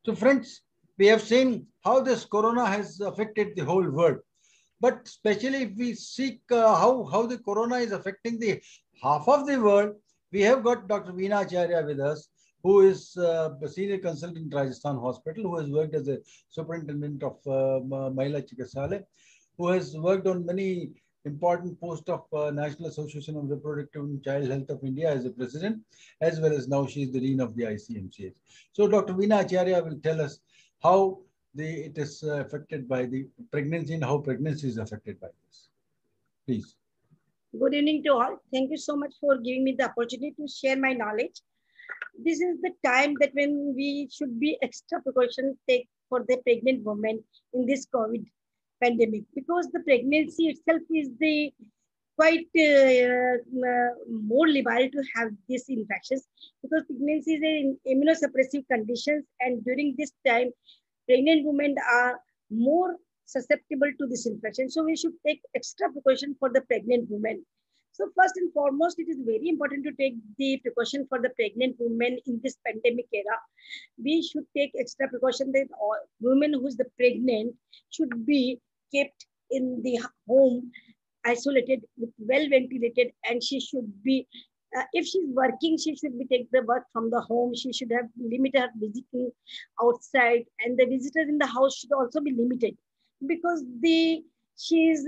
So friends, we have seen how this corona has affected the whole world. But especially if we seek how the corona is affecting the half of the world, we have got Dr. Veena Acharya with us, who is a senior consultant in Rajasthan Hospital, who has worked as a superintendent of Mahila Chikitsalayah, who has worked on many important posts of National Association of Reproductive and Child Health of India as a president, as well as now she is the dean of the ICMCH. So Dr. Veena Acharya will tell us how it is affected by the pregnancy and how pregnancy is affected by this. Please. Good evening to all. Thank you so much for giving me the opportunity to share my knowledge. This is the time that when we should be extra precautions take for the pregnant women in this COVID pandemic, because the pregnancy itself is the quite more liable to have these infections, because pregnancy is an immunosuppressive conditions, and during this time pregnant women are more susceptible to this infection. So we should take extra precaution for the pregnant women. So first and foremost, it is very important to take the precaution for the pregnant women in this pandemic era. We should take extra precaution that all women who is the pregnant should be kept in the home, isolated, with well ventilated, and she should be if she's working, she should be take the work from the home. She should have limited her visiting outside, and the visitors in the house should also be limited, because she's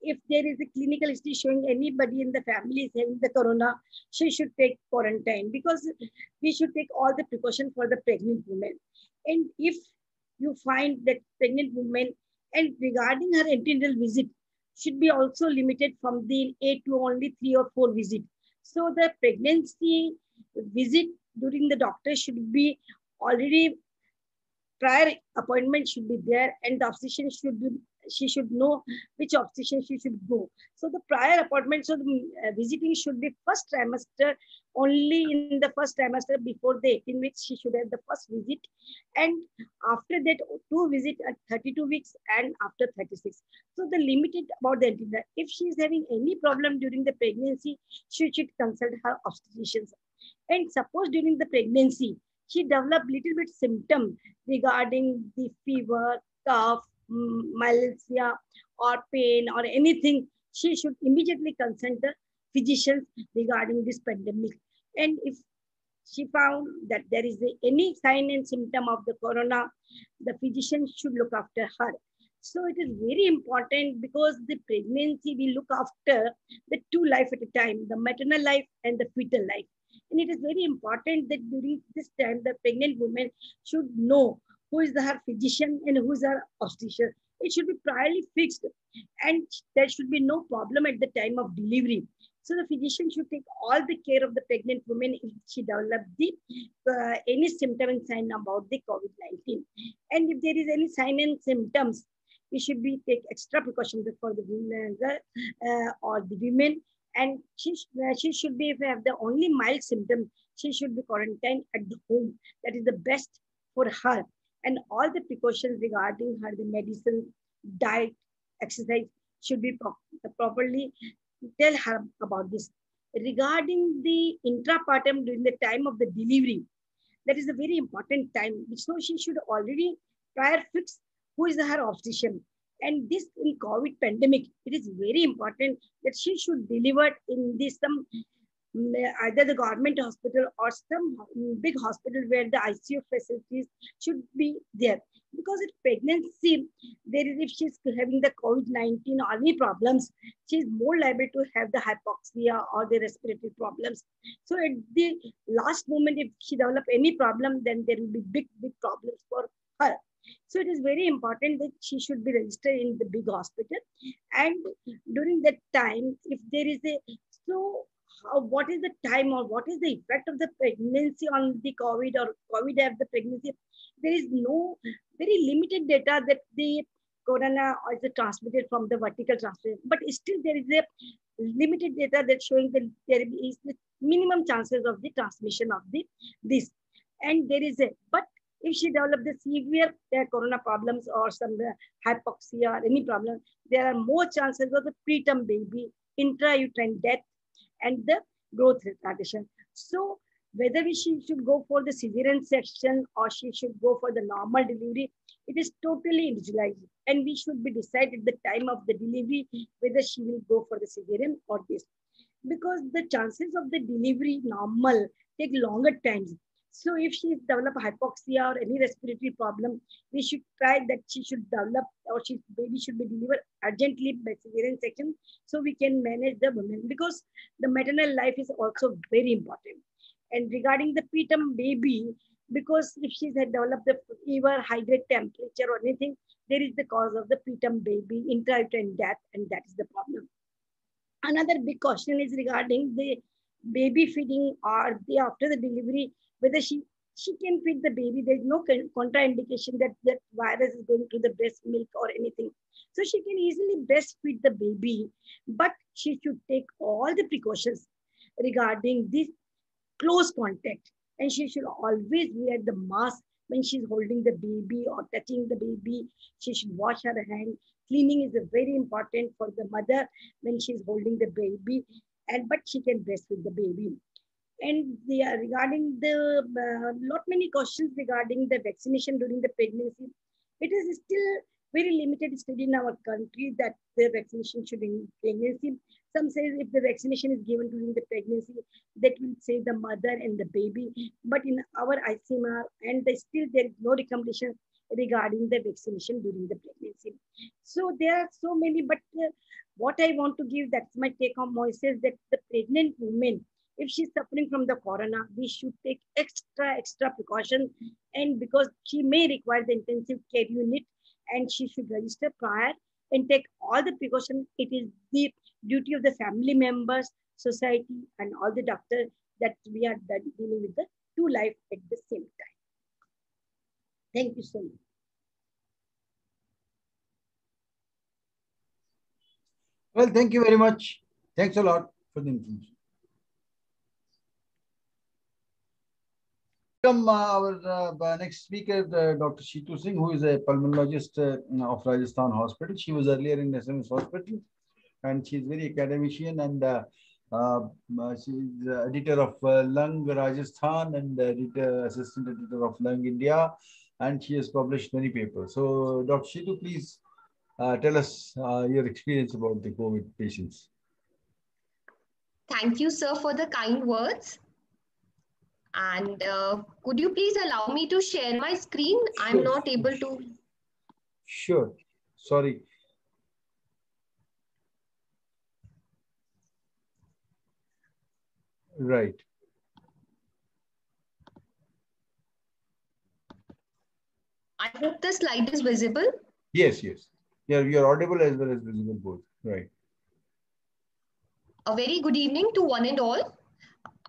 if there is a clinical history showing anybody in the family is having the corona, she should take quarantine, because we should take all the precaution for the pregnant women. And if you find that pregnant woman, and regarding her antenatal visit, should be also limited from the 8 to only 3 or 4 visits. So the pregnancy visit during the doctor should be already, prior appointment should be there, and the obstetrician should be, she should know which obstetrician she should go. So the prior appointment, so the visiting should be first trimester, only in the first trimester before the 18 weeks, she should have the first visit. And after that, 2 visits at 32 weeks and after 36. So the limited about the antenatal. If she is having any problem during the pregnancy, she should consult her obstetrician. And suppose during the pregnancy, she developed little bit symptom regarding the fever, cough, malaria, or pain, or anything, she should immediately consult the physicians regarding this pandemic. And if she found that there is any sign and symptom of the corona, the physician should look after her. So it is very important, because the pregnancy, we look after the 2 life at a time, the maternal life and the fetal life. And it is very important that during this time, the pregnant woman should know who is her physician and who is her obstetrician. It should be priorly fixed, and there should be no problem at the time of delivery. So the physician should take all the care of the pregnant woman if she develops any symptom and sign about the COVID-19. And if there is any sign and symptoms, we should be take extra precautions for the women or the women. And she should be, if have the only mild symptom, she should be quarantined at the home. That is the best for her. And all the precautions regarding her, the medicine, diet, exercise should be properly tell her about this. Regarding the intrapartum during the time of the delivery, that is a very important time. So she should already prior fix who is her obstetrician. And this in COVID pandemic, it is very important that she should deliver in this either the government hospital or some big hospital where the ICU facilities should be there. Because in pregnancy, there is, if she's having the COVID-19 or any problems, she's more liable to have the hypoxia or the respiratory problems. So at the last moment, if she develops any problem, then there will be big problems for her. So it is very important that she should be registered in the big hospital. And during that time, if there is what is the time or what is the effect of the pregnancy on the COVID or COVID after the pregnancy? There is no very limited data that the corona is transmitted from the vertical transmission, but still there is a limited data that showing that there is the minimum chances of the transmission of this. And there is but if she develops the severe corona problems or some hypoxia or any problem, there are more chances of the preterm baby, intrauterine death, and the growth retardation. So Whether she should go for the cesarean section or she should go for the normal delivery, it is totally individualized. And we should be decided at the time of the delivery whether she will go for the cesarean or this. Because the chances of the delivery normal take longer times. So if she develop hypoxia or any respiratory problem, we should try that she should develop or she baby should be delivered urgently by cesarean section so we can manage the women, because the maternal life is also very important. And regarding the preterm baby, because if she's had developed the fever, high grade temperature or anything, there is the cause of the preterm baby intrauterine death, and that is the problem. Another big question is regarding the baby feeding or the after the delivery, whether she can feed the baby. There is no contraindication that that virus is going to the breast milk or anything. So she can easily breastfeed the baby, but she should take all the precautions regarding this close contact. And she should always wear the mask when she's holding the baby or touching the baby. She should wash her hand. Cleaning is very important for the mother when she's holding the baby, and but she can breastfeed the baby. And regarding the lot many questions regarding the vaccination during the pregnancy, it is still very limited study in our country that the vaccination should be in pregnancy. Some say if the vaccination is given during the pregnancy, that will save the mother and the baby. But in our ICMR, and still there is no recommendation regarding the vaccination during the pregnancy. So there are so many, but what I want to give, that's my take home message, that the pregnant woman, if she's suffering from the corona, we should take extra precaution. And because she may require the intensive care unit, and she should register prior and take all the precautions. It is the duty of the family members, society, and all the doctors that we are dealing with the two life at the same time. Thank you so much. Well, thank you very much. Thanks a lot for the information. Welcome our next speaker, Dr. Sheetu Singh, who is a pulmonologist of Rajasthan Hospital. She was earlier in SMS Hospital, and she's very academician, and she's editor of Lung Rajasthan and assistant editor of Lung India, and she has published many papers. So, Dr. Sheetu, please tell us your experience about the COVID patients. Thank you, sir, for the kind words. And could you please allow me to share my screen? Sure. I'm not able to. Sure. Sorry. Right. I hope the slide is visible. Yes, yes. Yeah, you're audible as well as visible both. Right. A very good evening to one and all.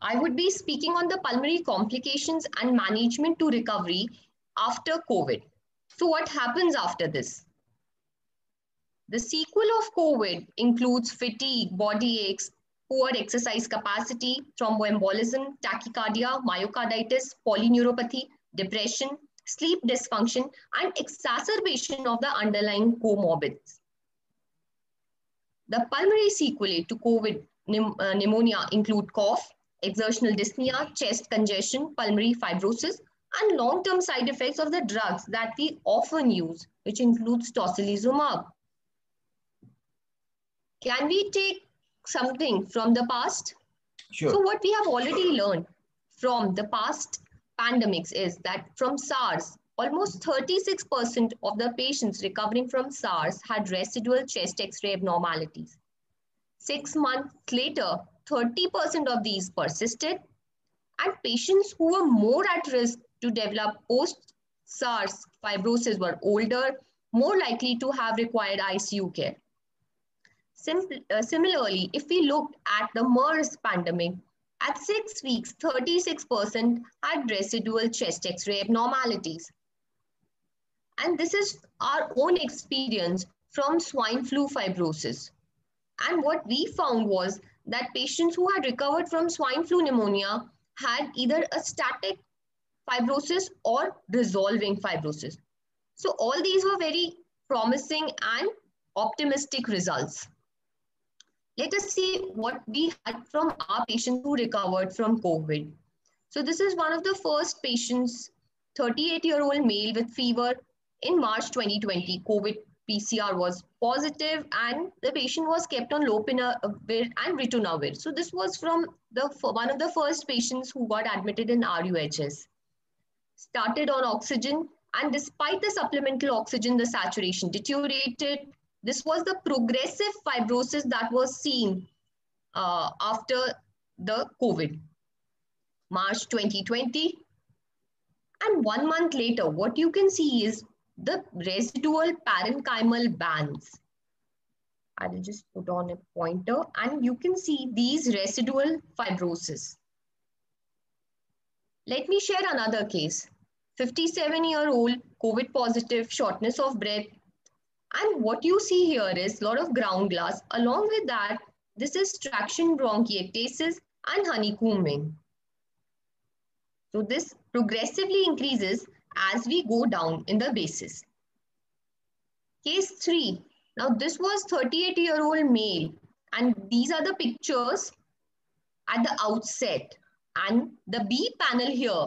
I would be speaking on the pulmonary complications and management to recovery after COVID. So what happens after this? The sequel of COVID includes fatigue, body aches, poor exercise capacity, thromboembolism, tachycardia, myocarditis, polyneuropathy, depression, sleep dysfunction, and exacerbation of the underlying comorbids. The pulmonary sequelae to COVID pneumonia include cough, exertional dyspnea, chest congestion, pulmonary fibrosis, and long-term side effects of the drugs that we often use, which includes tocilizumab. Can we take something from the past? Sure. So what we have already learned from the past pandemics is that from SARS, almost 36% of the patients recovering from SARS had residual chest X-ray abnormalities. 6 months later, 30% of these persisted, and patients who were more at risk to develop post-SARS fibrosis were older, more likely to have required ICU care. Similarly, if we looked at the MERS pandemic, at 6 weeks, 36% had residual chest X-ray abnormalities. And this is our own experience from swine flu fibrosis. And what we found was that patients who had recovered from swine flu pneumonia had either a static fibrosis or resolving fibrosis. So all these were very promising and optimistic results. Let us see what we had from our patients who recovered from COVID. So this is one of the first patients, 38-year-old male with fever in March 2020. COVID PCR was positive and the patient was kept on lopinavir and ritonavir. So this was from one of the first patients who got admitted in RUHS. Started on oxygen, and despite the supplemental oxygen, the saturation deteriorated. This was the progressive fibrosis that was seen after the COVID. March 2020. And 1 month later, what you can see is the residual parenchymal bands. I will just put on a pointer and you can see these residual fibrosis. Let me share another case. 57-year-old COVID positive, shortness of breath. And what you see here is a lot of ground glass. Along with that, this is traction bronchiectasis and honeycombing. So this progressively increases as we go down in the basis. Case 3. Now this was 38-year-old male and these are the pictures at the outset. And the B panel here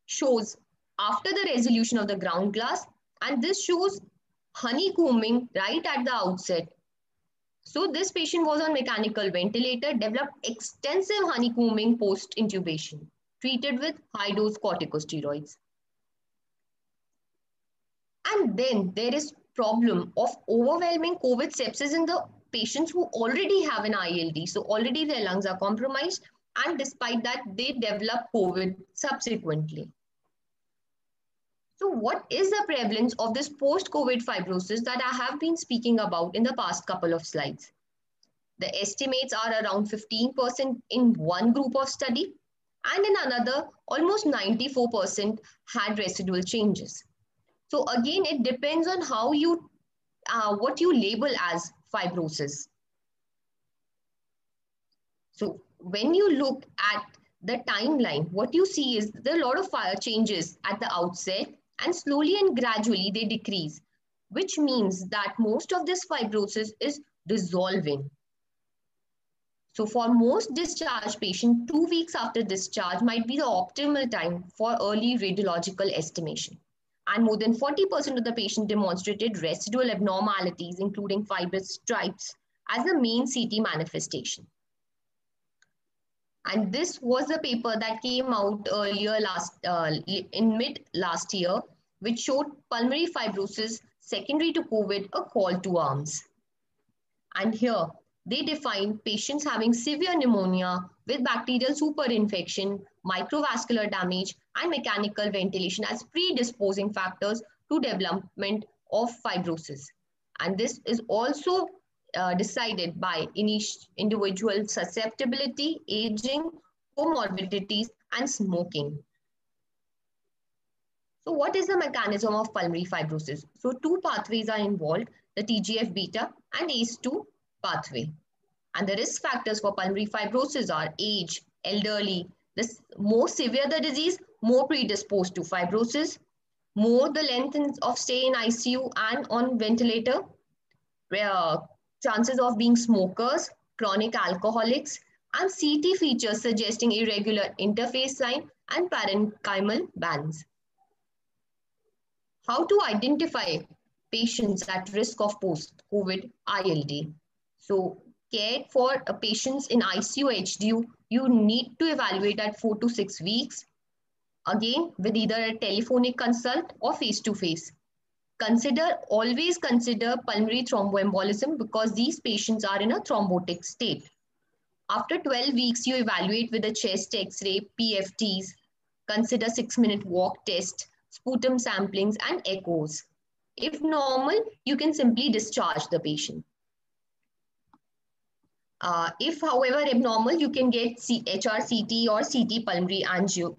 shows after the resolution of the ground glass and this shows honeycombing right at the outset. So this patient was on mechanical ventilator, developed extensive honeycombing post-intubation, treated with high-dose corticosteroids. And then there is problem of overwhelming COVID sepsis in the patients who already have an ILD. So already their lungs are compromised and despite that they develop COVID subsequently. So what is the prevalence of this post-COVID fibrosis that I have been speaking about in the past couple of slides? The estimates are around 15% in one group of study and in another, almost 94% had residual changes. So again, it depends on how you, what you label as fibrosis. So when you look at the timeline, what you see is there are a lot of changes at the outset and slowly and gradually they decrease, which means that most of this fibrosis is dissolving. So for most discharged patients, 2 weeks after discharge might be the optimal time for early radiological estimation. And more than 40% of the patient demonstrated residual abnormalities, including fibrous stripes, as the main CT manifestation. And this was a paper that came out earlier in mid last year, which showed pulmonary fibrosis secondary to COVID, a call to arms. And here, they define patients having severe pneumonia with bacterial superinfection, microvascular damage, and mechanical ventilation as predisposing factors to development of fibrosis. And this is also decided by individual susceptibility, aging, comorbidities, and smoking. So what is the mechanism of pulmonary fibrosis? So 2 pathways are involved, the TGF-beta and ACE2 pathway. And the risk factors for pulmonary fibrosis are age, elderly. The more severe the disease, more predisposed to fibrosis, more the length of stay in ICU and on ventilator, chances of being smokers, chronic alcoholics, and CT features suggesting irregular interface line and parenchymal bands. How to identify patients at risk of post-COVID ILD? So care for patients in ICU HDU, you need to evaluate at 4 to 6 weeks, again with either a telephonic consult or face-to-face. Always consider pulmonary thromboembolism because these patients are in a thrombotic state. After 12 weeks, you evaluate with a chest X-ray, PFTs, consider 6-minute walk test, sputum samplings, and echoes. If normal, you can simply discharge the patient. If, however, abnormal, you can get HRCT or CT pulmonary angio.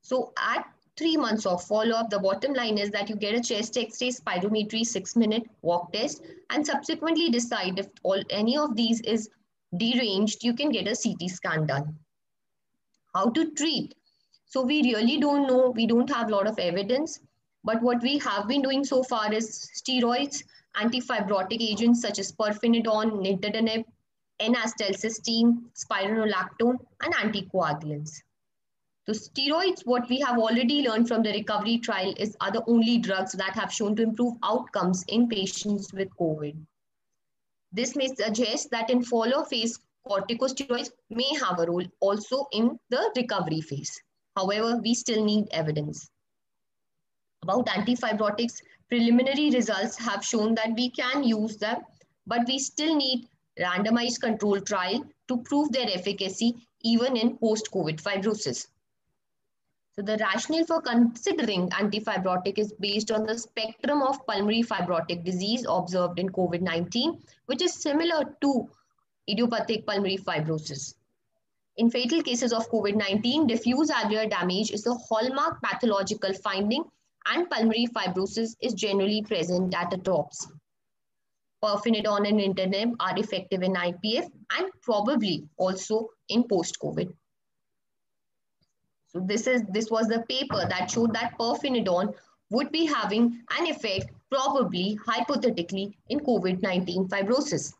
So at 3 months of follow-up, the bottom line is that you get a chest X-ray, spirometry, 6-minute walk test, and subsequently decide if any of these is deranged, you can get a CT scan done. How to treat? So we really don't know, we don't have a lot of evidence, but what we have been doing so far is steroids, antifibrotic agents such as pirfenidone, nintedanib, N-acetylcysteine, spironolactone, and anticoagulants. So steroids, what we have already learned from the recovery trial, are the only drugs that have shown to improve outcomes in patients with COVID. This may suggest that in follow phase, corticosteroids may have a role also in the recovery phase. However, we still need evidence. About antifibrotics, preliminary results have shown that we can use them, but we still need randomized control trial to prove their efficacy even in post-COVID fibrosis. So the rationale for considering antifibrotic is based on the spectrum of pulmonary fibrotic disease observed in COVID-19, which is similar to idiopathic pulmonary fibrosis. In fatal cases of COVID-19, diffuse alveolar damage is the hallmark pathological finding, and pulmonary fibrosis is generally present at autopsy. Pirfenidone and nintedanib are effective in IPF and probably also in post-COVID. So this was the paper that showed that pirfenidone would be having an effect, probably hypothetically, in COVID-19 fibrosis.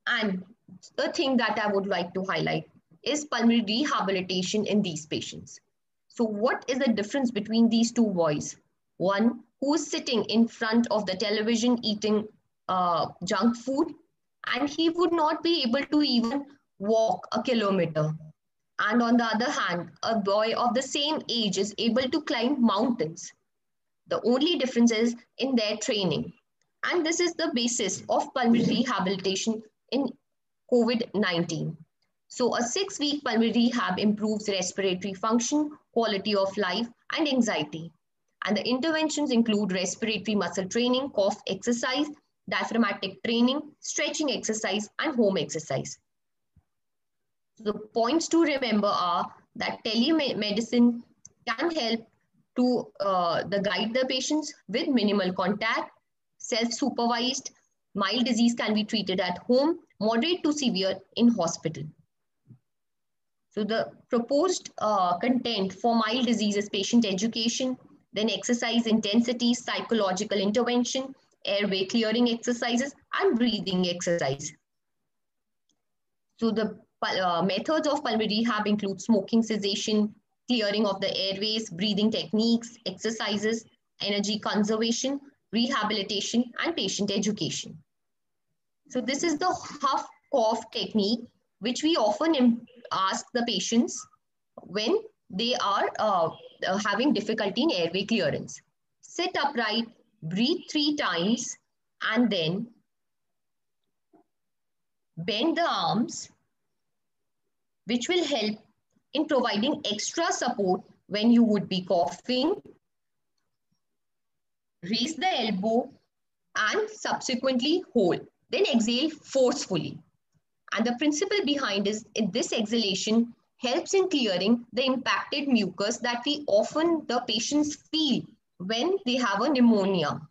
And the thing that I would like to highlight is pulmonary rehabilitation in these patients. So what is the difference between these two boys? One who is sitting in front of the television eating junk food, and he would not be able to even walk a kilometer. And on the other hand, a boy of the same age is able to climb mountains. The only difference is in their training. And this is the basis of pulmonary rehabilitation in COVID-19. So a 6-week pulmonary rehab improves respiratory function, quality of life, and anxiety. And the interventions include respiratory muscle training, cough exercise, diaphragmatic training, stretching exercise, and home exercise. The points to remember are that telemedicine can help to guide the patients with minimal contact, self-supervised, mild disease can be treated at home, moderate to severe in hospital. So the proposed content for mild disease is patient education, then exercise intensity, psychological intervention, airway clearing exercises, and breathing exercise. So the methods of pulmonary rehab include smoking cessation, clearing of the airways, breathing techniques, exercises, energy conservation, rehabilitation, and patient education. So this is the huff cough technique, which we often ask the patients when they are having difficulty in airway clearance. Sit upright, breathe 3 times, and then bend the arms, which will help in providing extra support when you would be coughing. Raise the elbow and subsequently hold. Then exhale forcefully. And the principle behind this exhalation helps in clearing the impacted mucus that the patients feel when they have a pneumonia.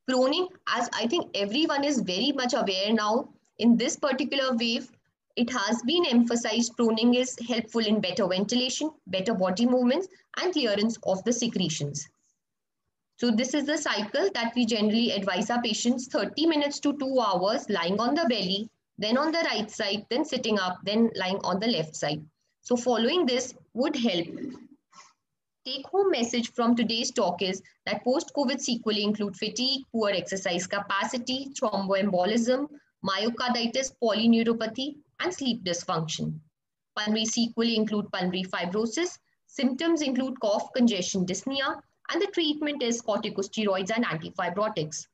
Proning, as I think everyone is very much aware now, in this particular wave, it has been emphasized proning is helpful in better ventilation, better body movements, and clearance of the secretions. So this is the cycle that we generally advise our patients: 30 minutes to 2 hours lying on the belly, then on the right side, then sitting up, then lying on the left side. So following this would help. Take-home message from today's talk is that post-COVID sequelae include fatigue, poor exercise capacity, thromboembolism, myocarditis, polyneuropathy, and sleep dysfunction. Pulmonary sequelae include pulmonary fibrosis. Symptoms include cough, congestion, dyspnea, and the treatment is corticosteroids and antifibrotics.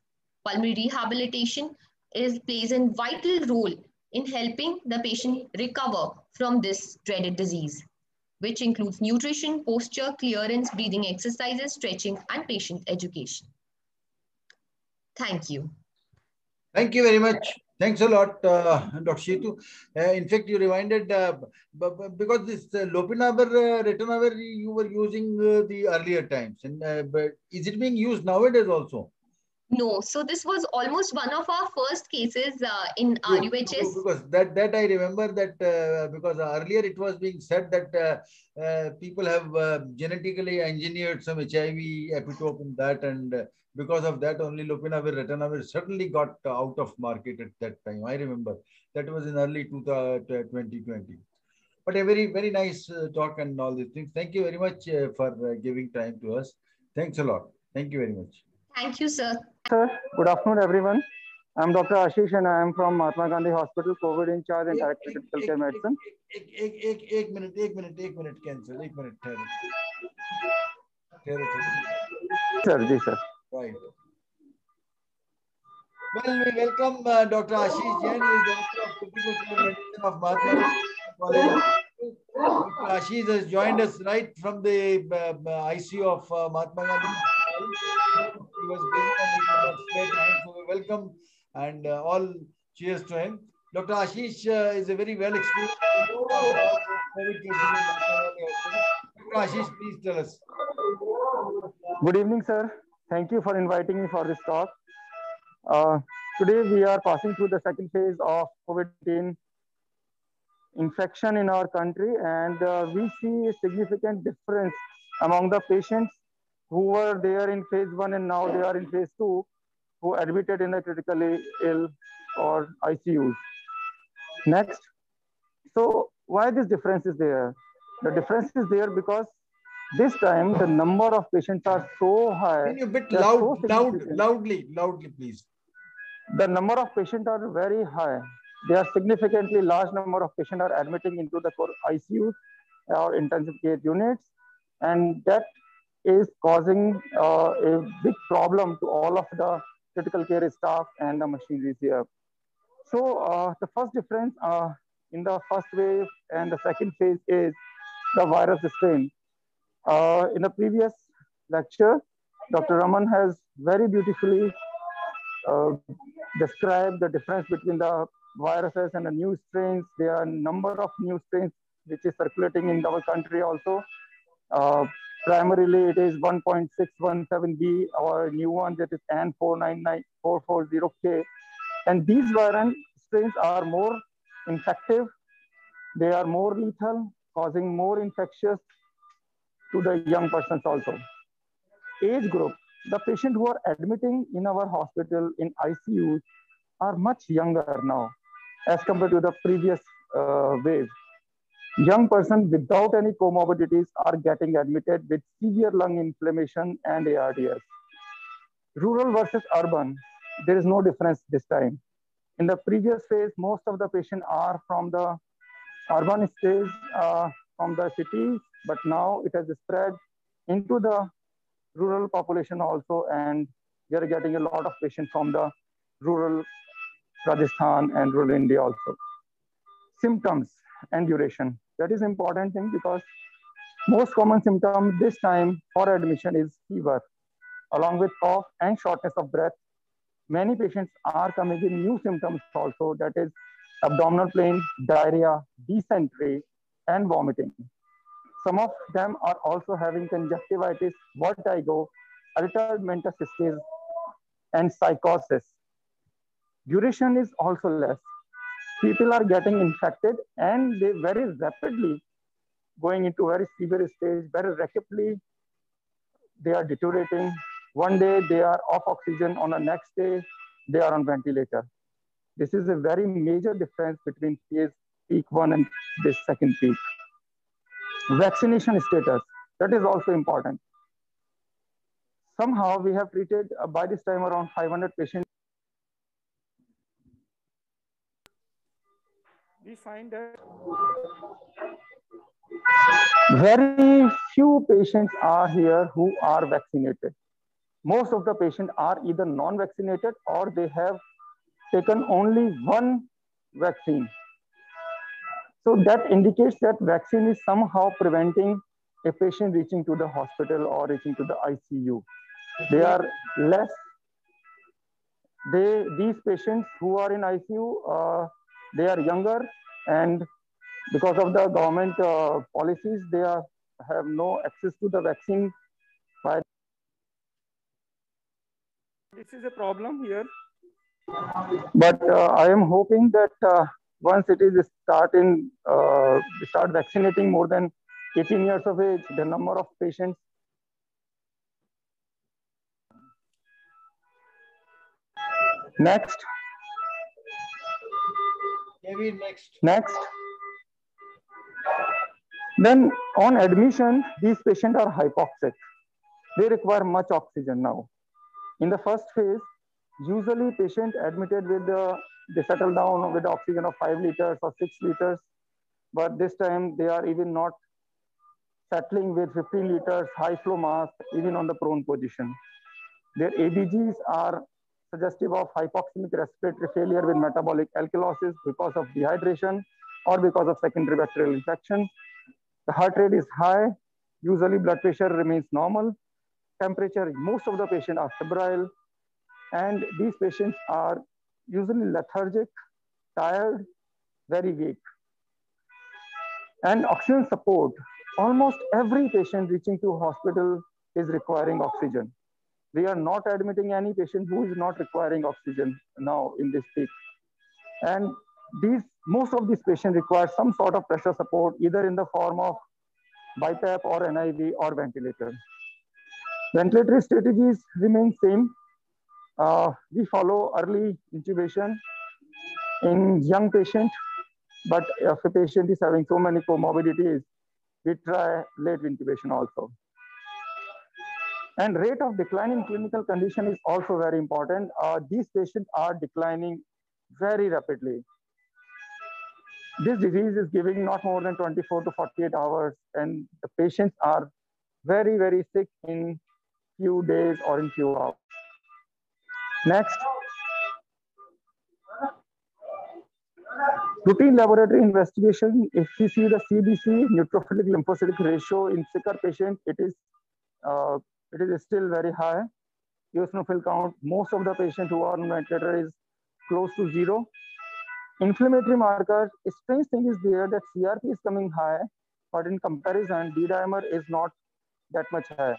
Pulmonary rehabilitation plays a vital role in helping the patient recover from this dreaded disease, which includes nutrition, posture, clearance, breathing exercises, stretching, and patient education. Thank you. Thank you very much. Thanks a lot, Dr. Sheetu. In fact, you reminded, because this lopinavir, ritonavir, you were using the earlier times. And but is it being used nowadays also? No, so this was almost one of our first cases in True, RUHS. because that I remember that because earlier it was being said that people have genetically engineered some HIV epitope in that, and because of that only lopinavir ritonavir certainly got out of market at that time. I remember that was in early 2020. But a very nice talk and all these things. Thank you very much for giving time to us. Thanks a lot. Thank you very much. Thank you, sir. Sir, good afternoon, everyone. I'm Dr. Ashish and I am from Mahatma Gandhi Hospital, COVID in charge and Director Critical Care Medicine. एक minute cancel, एक minute ठहरो. Sir, ji sir. Right. Well, we welcome Dr. Ashish Jain, who is Director of Critical Care Medicine of Mahatma Gandhi College. Dr. Ashish has joined us right from the ICU of Mahatma Gandhi. He was busy and he could not spare time, so we welcome and all cheers to him. Dr. Ashish is a very well experienced COVID cases in Mahatma Gandhi Hospital. Dr. Ashish, please tell us. Good evening, sir. Thank you for inviting me for this talk. Today we are passing through the second phase of COVID-19 infection in our country, and we see a significant difference among the patients who were there in phase 1 and now they are in phase 2, who admitted in the critically ill or ICUs. Next. So why this difference is there? The difference is there because this time the number of patients are so high. Can you a bit loudly, please? The number of patients are very high. There are significantly large number of patients are admitting into the ICUs or intensive care units, and that is causing a big problem to all of the critical care staff and the machineries here. So the first difference in the first wave and the second phase is the virus strain. In the previous lecture, Dr. Raman has very beautifully described the difference between the viruses and the new strains. There are a number of new strains which is circulating in our country also. Primarily, it is 1.617B, our new one that is N499440K. And these variant strains are more infective. They are more lethal, causing more infectious to the young persons also. Age group, the patients who are admitting in our hospital in ICUs are much younger now as compared to the previous wave. Young persons without any comorbidities are getting admitted with severe lung inflammation and ARDS. Rural versus urban, there is no difference this time. In the previous phase, most of the patients are from the urban states, from the cities, but now it has spread into the rural population also, and we are getting a lot of patients from the rural Rajasthan and rural India also. Symptoms and duration. That is important thing because most common symptom this time for admission is fever, along with cough and shortness of breath. Many patients are coming with new symptoms also, that is abdominal pain, diarrhea, dysentery, and vomiting. Some of them are also having conjunctivitis, vertigo, altered mental states, and psychosis. Duration is also less. People are getting infected and they very rapidly going into very severe stage, very rapidly they are deteriorating. One day they are off oxygen, on the next day they are on ventilator. This is a very major difference between phase peak 1 and this second peak. Vaccination status, that is also important. Somehow we have treated by this time around 500 patients. We find that very few patients are here who are vaccinated. Most of the patients are either non-vaccinated or they have taken only one vaccine. So that indicates that vaccine is somehow preventing a patient reaching to the hospital or reaching to the ICU. They are less, these patients who are in ICU, they are younger, and because of the government policies, they have no access to the vaccine. This is a problem here, but I am hoping that once it is start vaccinating more than 18 years of age, the number of patients. Next. Kevin, next. Next. Then on admission, these patients are hypoxic. They require much oxygen now. In the first phase, usually patient admitted with they settle down with oxygen of 5 liters or 6 liters, but this time they are even not settling with 15 liters high flow mask, even on the prone position. Their ABGs are suggestive of hypoxemic respiratory failure with metabolic alkalosis because of dehydration or because of secondary bacterial infection. The heart rate is high. Usually blood pressure remains normal. Temperature, most of the patients are febrile. And these patients are usually lethargic, tired, very weak. And oxygen support. Almost every patient reaching to hospital is requiring oxygen. We are not admitting any patient who is not requiring oxygen now in this peak. And most of these patients require some sort of pressure support, either in the form of BiPAP or NIV or ventilator. Ventilatory strategies remain same. We follow early intubation in young patient, but if a patient is having so many comorbidities, we try late intubation also. And rate of decline in clinical condition is also very important. These patients are declining very rapidly. This disease is giving not more than 24 to 48 hours, and the patients are very, very sick in few days or in few hours. Next. Routine laboratory investigation, if we see the CBC, neutrophilic lymphocytic ratio in sicker patient, it is still very high. Eosinophil count, most of the patients who are on ventilator is close to 0. Inflammatory markers, a strange thing is there that CRP is coming high, but in comparison, D-dimer is not that much high.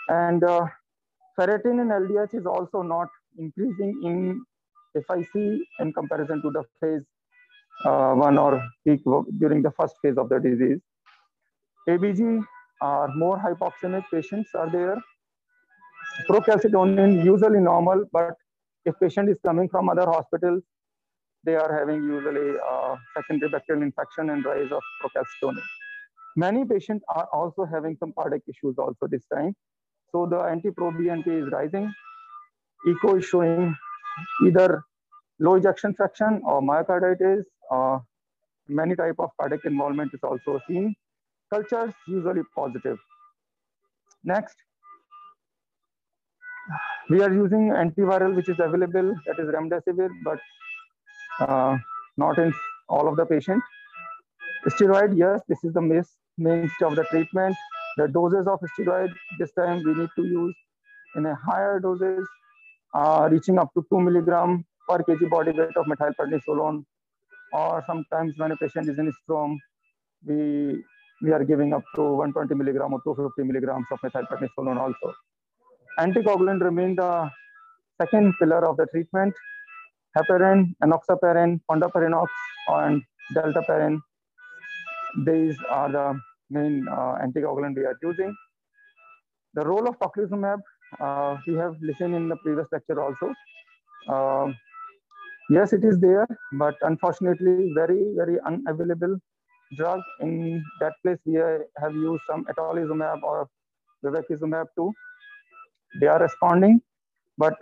And ferritin and LDH is also not increasing in FIC in comparison to the phase 1 or peak during the first phase of the disease. ABG are more hypoxemic patients are there. Procalcitonin usually normal, but if patient is coming from other hospitals, they are having usually secondary bacterial infection and rise of procalcitonin. Many patients are also having some cardiac issues also this time. So the NT-proBNP is rising. Echo is showing either low ejection fraction or myocarditis. Many type of cardiac involvement is also seen. Cultures usually positive. Next. We are using antiviral which is available, that is remdesivir, but not in all of the patients. Steroid, yes, this is the mainstay of the treatment. The doses of steroid, this time we need to use in a higher doses, reaching up to 2 milligram per kg body weight of methylprednisolone, or sometimes when a patient is in Strom, we are giving up to 120 milligram or 250 milligrams of methylprednisolone also. Anticoagulant remain the second pillar of the treatment. Heparin, enoxaparin, fondaparinux, and dalteparin. These are the main anticoagulant we are using. The role of tocilizumab, we have listened in the previous lecture also. Yes, it is there, but unfortunately, very, very unavailable drug. In that place, we have used some atolizumab or bevacizumab too. They are responding, but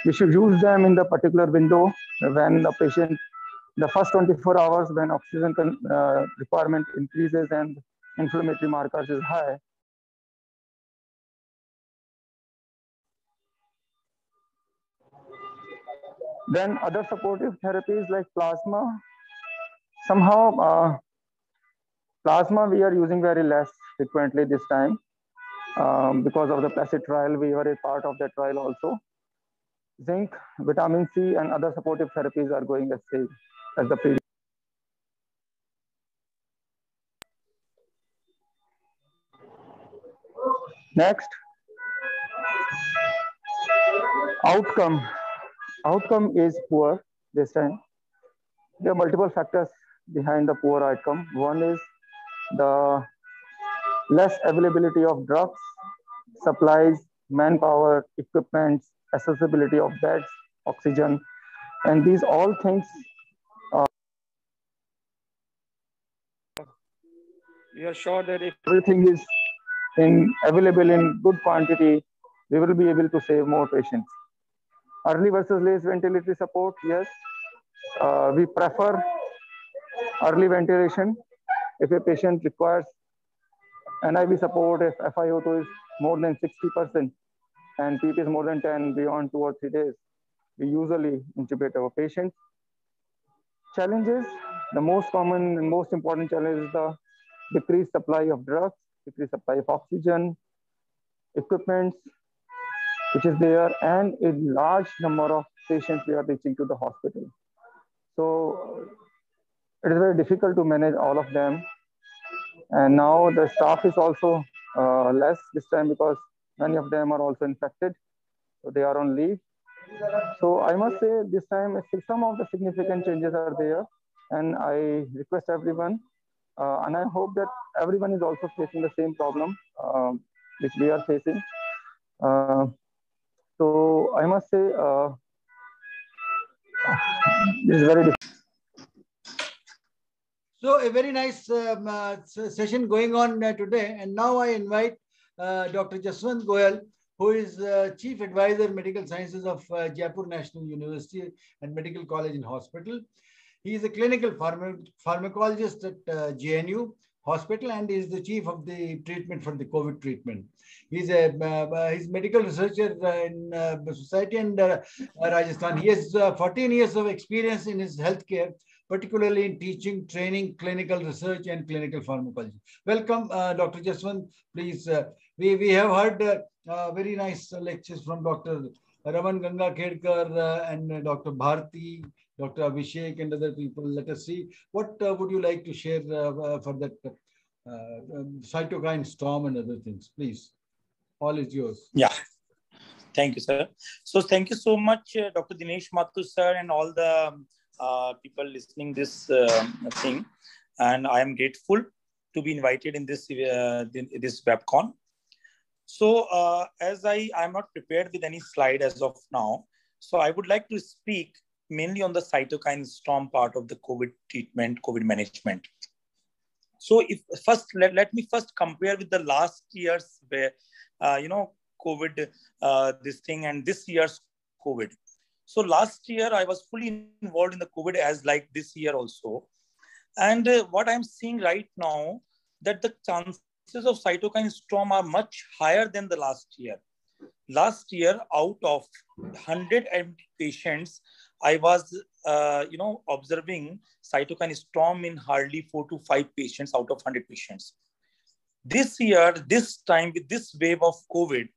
we should use them in the particular window when the patient, the first 24 hours when oxygen requirement increases and inflammatory markers is high. Then other supportive therapies like plasma. Somehow, plasma we are using very less frequently this time. Because of the PLACID trial, we were a part of that trial also. Zinc, vitamin C, and other supportive therapies are going as same as the previous. Next. Outcome. Outcome is poor this time. There are multiple factors behind the poor outcome. One is the less availability of drugs, supplies, manpower, equipment, accessibility of beds, oxygen, and these all things. We are sure that if everything is available in good quantity, we will be able to save more patients. Early versus late ventilatory support, yes. We prefer early ventilation if a patient requires NIV support, if FiO2 is more than 60% and PEEP is more than 10 beyond 2 or 3 days. We usually intubate our patients. Challenges, the most common and most important challenge is the decreased supply of drugs, decreased supply of oxygen, equipment, which is there, and a large number of patients we are reaching to the hospital. So it is very difficult to manage all of them. And now the staff is also less this time because many of them are also infected. So they are on leave. So I must say this time some of the significant changes are there. And I request everyone, and I hope that everyone is also facing the same problem which we are facing. So I must say this is very difficult. So a very nice session going on today. And now I invite Dr. Jaswant Goyal, who is Chief Advisor Medical Sciences of Jaipur National University and Medical College and Hospital. He is a clinical pharmacologist at JNU Hospital and is the chief of the treatment for the COVID treatment. He's he's medical researcher in Society and Rajasthan. He has 14 years of experience in his healthcare, particularly in teaching, training, clinical research, and clinical pharmacology. Welcome, Dr. Jaswant. Please, we have heard very nice lectures from Dr. Raman Ganga Khedkar and Dr. Bharti, Dr. Abhishek, and other people. Let us see. What would you like to share for that cytokine storm and other things? Please, all is yours. Yeah. Thank you, sir. So thank you so much, Dr. Dinesh Mathur, sir, and all the people listening this thing. And I am grateful to be invited in this webcon. So as I'm not prepared with any slide as of now, so I would like to speak mainly on the cytokine storm part of the COVID treatment, COVID management. So if first, let me first compare with the last year's COVID, this thing, and this year's COVID. So last year I was fully involved in the COVID as like this year also. And what I'm seeing right now, that the chances of cytokine storm are much higher than the last year. Last year, out of 100 patients, I was, observing cytokine storm in hardly 4 to 5 patients out of 100 patients. This year, this time with this wave of COVID,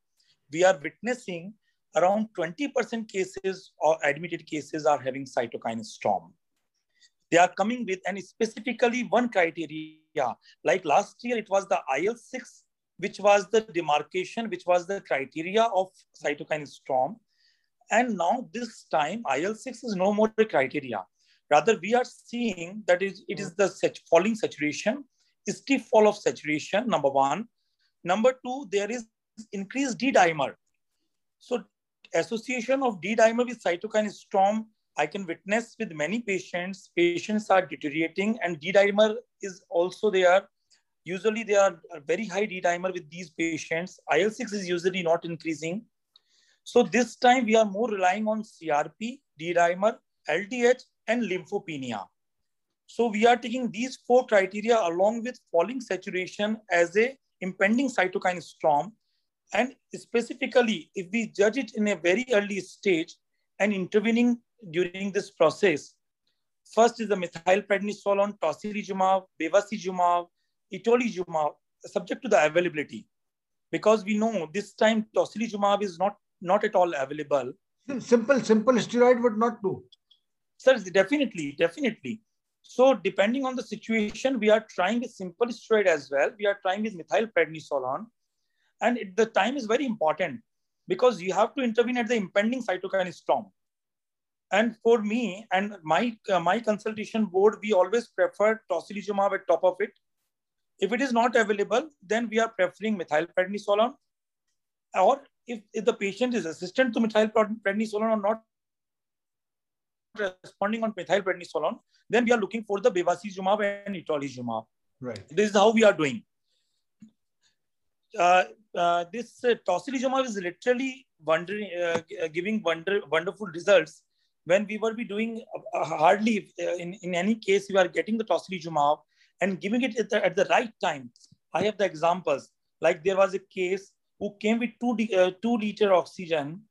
we are witnessing around 20% cases or admitted cases are having cytokine storm. They are coming with, and specifically one criteria, like last year, it was the IL-6, which was the demarcation, which was the criteria of cytokine storm. And now this time, IL-6 is no more the criteria. Rather, we are seeing that it is the falling saturation, stiff fall of saturation, number one. Number two, there is increased D-dimer. So association of D-dimer with cytokine storm, I can witness with many patients. Patients are deteriorating and D-dimer is also there. Usually they are very high D-dimer with these patients. IL-6 is usually not increasing. So this time we are more relying on CRP, D-dimer, LDH, and lymphopenia. So we are taking these 4 criteria along with falling saturation as a impending cytokine storm. And specifically, if we judge it in a very early stage and intervening during this process, first is the methylprednisolone, tocilizumab, bevacizumab, itolizumab, subject to the availability. Because we know this time tocilizumab is not at all available. Simple steroid would not do. Sir, definitely. So depending on the situation, we are trying with simple steroid as well. We are trying with methylprednisolone. And the time is very important. because you have to intervene at the impending cytokine storm. And for me and my consultation board, we always prefer tocilizumab at top of it. If it is not available, then we are preferring methylprednisolone. Or if the patient is resistant to methylprednisolone or not responding on methylprednisolone, then we are looking for the bevacizumab and itolizumab. Right. This is how we are doing. This tocilizumab is literally giving wonderful results. When we will be doing hardly in any case, we are getting the tocilizumab and giving it at the right time. I have the examples. Like there was a case who came with 2 liter oxygen.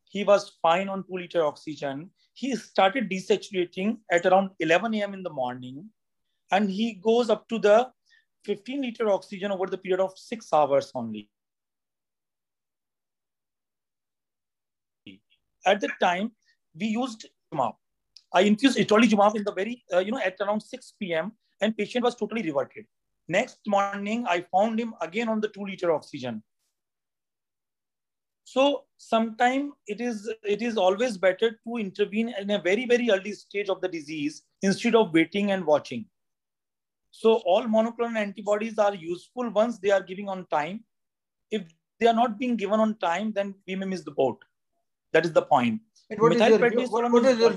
He was fine on 2 liter oxygen. He started desaturating at around 11 a.m. in the morning, and he goes up to the 15 liter oxygen over the period of 6 hours only. At the time, we used itolizumab. I infused itolizumab in the very, at around 6 p.m. and patient was totally reverted. Next morning, I found him again on the 2 liter oxygen. So sometimes it is always better to intervene in a very, very early stage of the disease instead of waiting and watching. So all monoclonal antibodies are useful once they are giving on time. If they are not being given on time, then we may miss the boat. That is the point. What is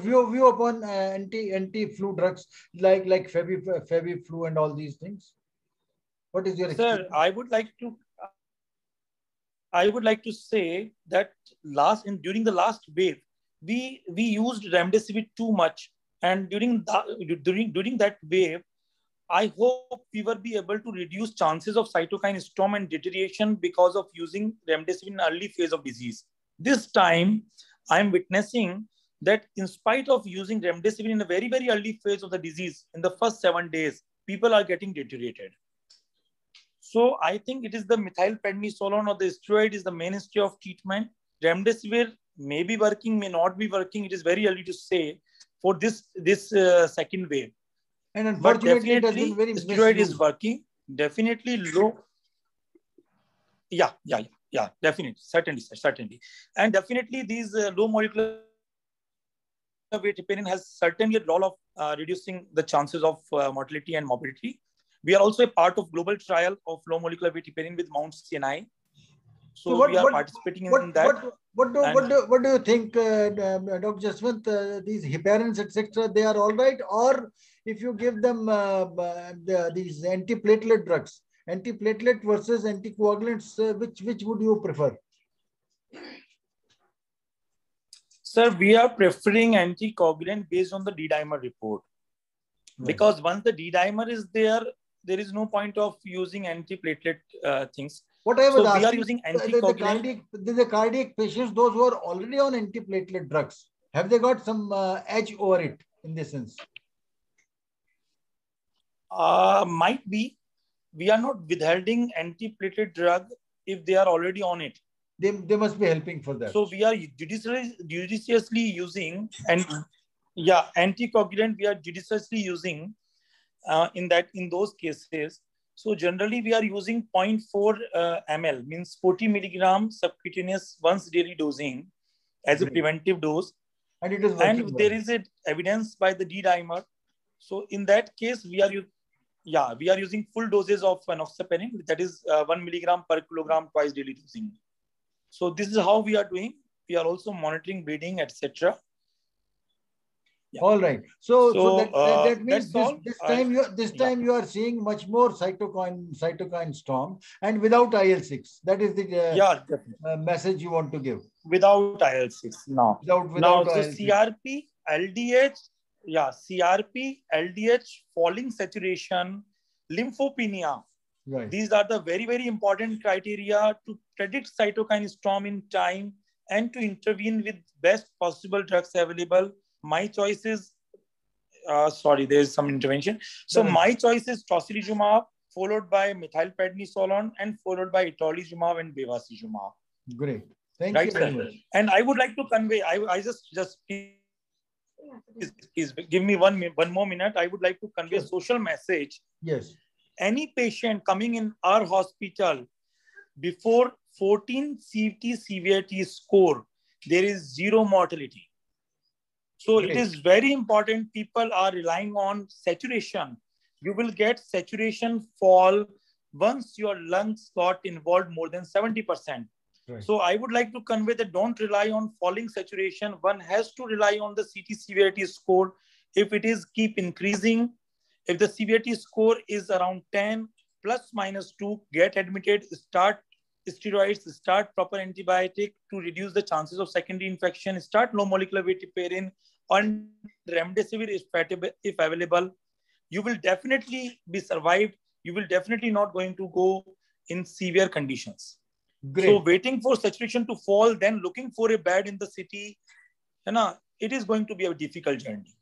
your view upon anti-flu drugs like Febiflu and all these things? What is your experience? Sir, I would like to say that during the last wave, we used remdesivir too much, and during that wave, I hope we will be able to reduce chances of cytokine storm and deterioration because of using remdesivir in early phase of disease. This time, I am witnessing that in spite of using remdesivir in a very, very early phase of the disease, in the first 7 days, people are getting deteriorated. So I think it is the methylprednisolone or the steroid is the mainstay of treatment. Remdesivir may be working, may not be working. It is very early to say for this second wave. And unfortunately, it has been very steroid is working. Definitely low. Yeah, definitely, certainly. And definitely these low molecular weight heparin has certainly a role of reducing the chances of mortality and morbidity. We are also a part of global trial of low molecular weight heparin with Mount Sinai. So we are participating in that. What do you think, Dr. Jaswant, these heparins, etc., they are all right? Or if you give them these antiplatelet drugs, antiplatelet versus anticoagulants, which would you prefer? Sir, we are preferring anticoagulant based on the D-dimer report. Right. Because once the D-dimer is there is no point of using antiplatelet things. What I was asking, we are using anticoagulant. The cardiac patients, those who are already on antiplatelet drugs, have they got some edge over it in this sense? Might be. We are not withholding antiplatelet drug if they are already on it. They must be helping for that. So we are judiciously using anticoagulant. We are judiciously using in those cases. So generally we are using 0.4 ml, means 40 milligram subcutaneous once daily dosing as a preventive dose. And it is working well. There is evidence by the D-dimer. So in that case, we are using full doses of enoxaparin, that is 1 milligram per kilogram twice daily dosing. So this is how we are doing. We are also monitoring bleeding, etc. Yeah. All right. So that means this time you are seeing much more cytokine storm and without IL-6. That is the message you want to give. Without IL-6, no. Without IL-6. So CRP, LDH, falling saturation, lymphopenia. Right. These are the very, very important criteria to predict cytokine storm in time and to intervene with best possible drugs available. My choice is, there is some intervention. So my choice is tocilizumab, followed by methylprednisolone, and followed by itolizumab and bevacizumab. Great. Thank you very much. And I would like to convey, I just please give me one more minute. I would like to convey a social message. Yes. Any patient coming in our hospital before 14 CT severity score, there is zero mortality. So Great. it is very important. People are relying on saturation. You will get saturation fall once your lungs got involved more than 70%. Right. So I would like to convey that don't rely on falling saturation. One has to rely on the CT severity score. If it is keep increasing, if the severity score is around 10 plus minus 2, get admitted, start steroids, start proper antibiotic to reduce the chances of secondary infection, start low molecular weight heparin and remdesivir if available. You will definitely be survived. You will definitely not going to go in severe conditions. Great. So waiting for saturation to fall, then looking for a bed in the city, it is going to be a difficult journey.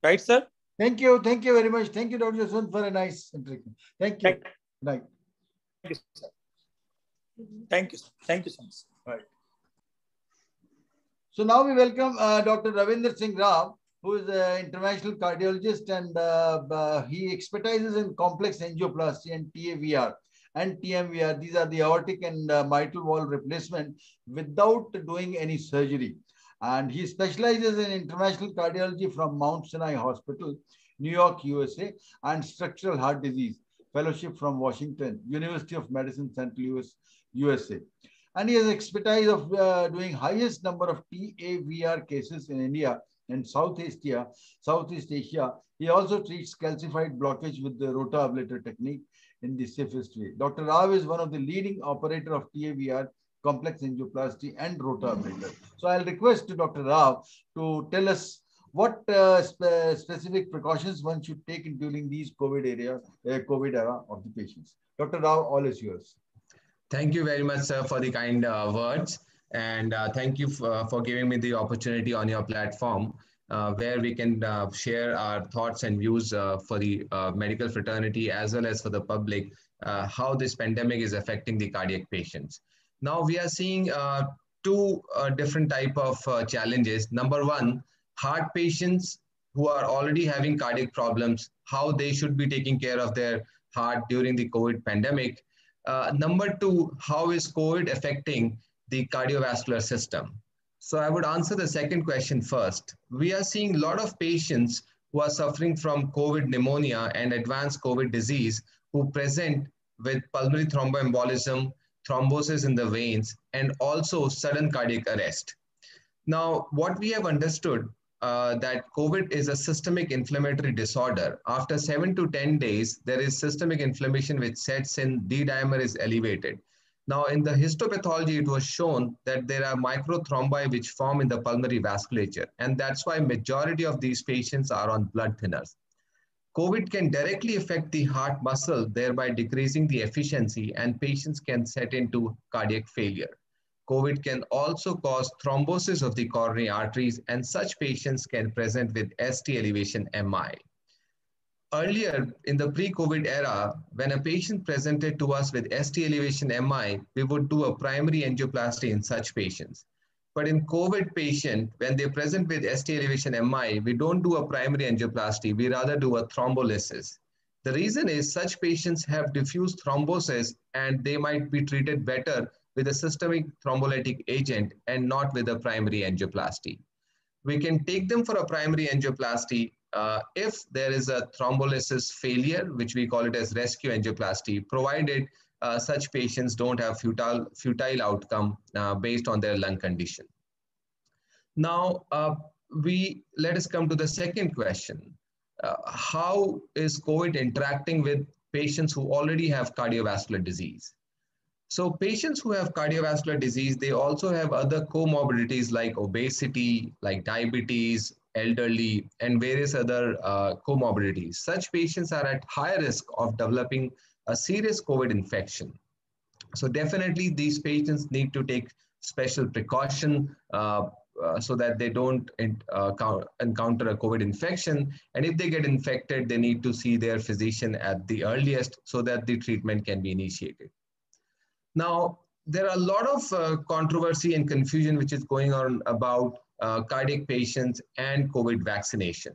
Right, sir? Thank you. Thank you very much. Thank you, Dr. Yaswant, for a nice introduction. Thank you. Right. Thank you, sir. Thank you. Thank you so much. Right. So now we welcome Dr. Ravinder Singh Rao, who is an interventional cardiologist, and he expertises in complex angioplasty and TAVR and TMVR. These are the aortic and mitral valve replacement without doing any surgery. And he specializes in interventional cardiology from Mount Sinai Hospital, New York, USA, and structural heart disease fellowship from Washington, University of Medicine, Central USA. And he has expertise of doing highest number of TAVR cases in India and Southeast Asia. He also treats calcified blockage with the rotablator technique in the safest way. Dr. Rao is one of the leading operator of TAVR, complex angioplasty, and rotablator. So I'll request Dr. Rao to tell us what specific precautions one should take during these COVID era of the patients. Dr. Rao, all is yours. Thank you very much, sir, for the kind words. And thank you for giving me the opportunity on your platform where we can share our thoughts and views for the medical fraternity as well as for the public, how this pandemic is affecting the cardiac patients. Now we are seeing two different type of challenges. Number one, heart patients who are already having cardiac problems, how they should be taking care of their heart during the COVID pandemic. Number two, how is COVID affecting the cardiovascular system? So I would answer the second question first. We are seeing a lot of patients who are suffering from COVID pneumonia and advanced COVID disease who present with pulmonary thromboembolism, thrombosis in the veins, and also sudden cardiac arrest. Now, what we have understood that COVID is a systemic inflammatory disorder. After 7 to 10 days, there is systemic inflammation which sets in, D-dimer is elevated. Now, in the histopathology, it was shown that there are microthrombi which form in the pulmonary vasculature, and that's why majority of these patients are on blood thinners. COVID can directly affect the heart muscle, thereby decreasing the efficiency, and patients can set into cardiac failure. COVID can also cause thrombosis of the coronary arteries, and such patients can present with ST elevation MI. Earlier, in the pre-COVID era, when a patient presented to us with ST elevation MI, we would do a primary angioplasty in such patients. But in COVID patient, when they present with ST elevation MI, we don't do a primary angioplasty, we rather do a thrombolysis. The reason is such patients have diffuse thrombosis and they might be treated better with a systemic thrombolytic agent and not with a primary angioplasty. We can take them for a primary angioplasty if there is a thrombolysis failure, which we call it as rescue angioplasty, provided such patients don't have futile outcome based on their lung condition. Now, let us come to the second question. How is COVID interacting with patients who already have cardiovascular disease? So patients who have cardiovascular disease, they also have other comorbidities like obesity, like diabetes, elderly, and various other comorbidities. Such patients are at high risk of developing a serious COVID infection. So definitely these patients need to take special precaution so that they don't encounter a COVID infection. And if they get infected, they need to see their physician at the earliest so that the treatment can be initiated. Now, there are a lot of controversy and confusion which is going on about cardiac patients and COVID vaccination.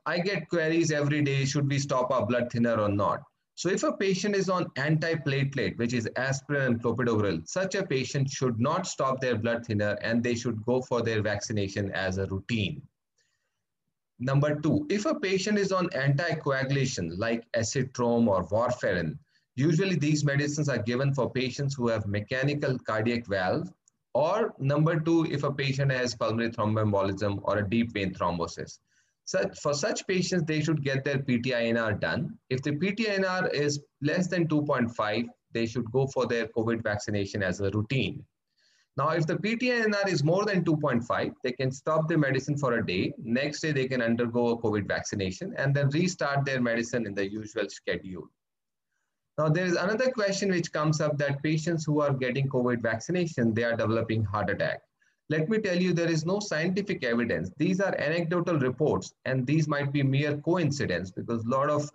I get queries every day, should we stop our blood thinner or not? So if a patient is on antiplatelet, which is aspirin and clopidogrel, such a patient should not stop their blood thinner and they should go for their vaccination as a routine. Number two, if a patient is on anticoagulation like acetrom or warfarin, usually these medicines are given for patients who have mechanical cardiac valve, or number two, if a patient has pulmonary thromboembolism or a deep vein thrombosis. For such patients, they should get their PT-INR done. If the PT-INR is less than 2.5, they should go for their COVID vaccination as a routine. Now, if the PT-INR is more than 2.5, they can stop the medicine for a day. Next day, they can undergo a COVID vaccination and then restart their medicine in the usual schedule. Now, there is another question which comes up, that patients who are getting COVID vaccination, they are developing heart attack. Let me tell you, there is no scientific evidence. These are anecdotal reports, and these might be mere coincidence, because a lot of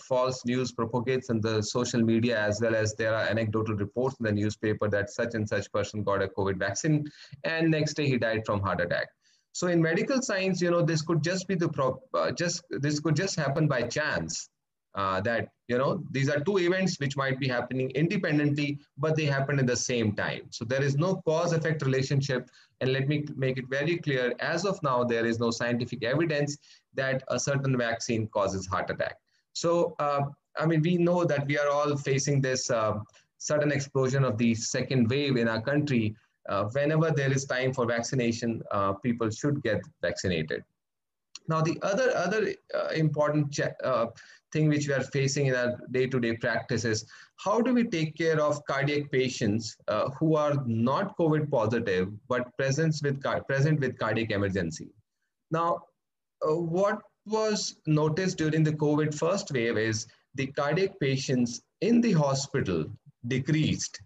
false news propagates in the social media, as well as there are anecdotal reports in the newspaper that such and such person got a COVID vaccine and next day he died from heart attack. So in medical science, this could just be this could just happen by chance. That these are two events which might be happening independently, but they happen at the same time. So there is no cause-effect relationship. And let me make it very clear, as of now, there is no scientific evidence that a certain vaccine causes heart attack. So, I mean, we know that we are all facing this sudden explosion of the second wave in our country. Whenever there is time for vaccination, people should get vaccinated. Now, the other important thing which we are facing in our day-to-day practice is, how do we take care of cardiac patients who are not COVID positive but present with cardiac emergency? Now, what was noticed during the COVID first wave is the cardiac patients in the hospital decreased.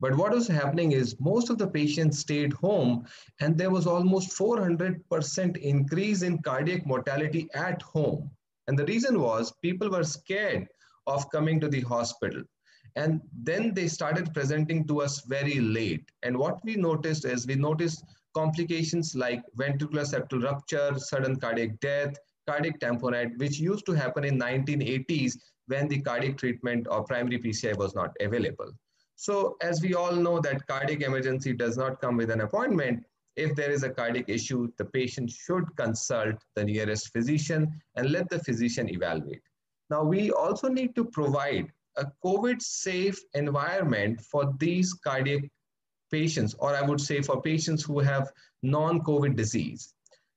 But what was happening is most of the patients stayed home, and there was almost 400% increase in cardiac mortality at home. And the reason was people were scared of coming to the hospital. And then they started presenting to us very late. And what we noticed is, we noticed complications like ventricular septal rupture, sudden cardiac death, cardiac tamponade, which used to happen in 1980s when the cardiac treatment or primary PCI was not available. So as we all know that cardiac emergency does not come with an appointment. If there is a cardiac issue, the patient should consult the nearest physician and let the physician evaluate. Now, we also need to provide a COVID-safe environment for these cardiac patients, or I would say for patients who have non-COVID disease.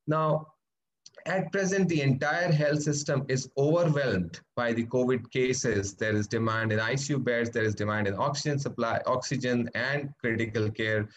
Now, at present, the entire health system is overwhelmed by the COVID cases. There is demand in ICU beds, there is demand in oxygen supply, oxygen and critical care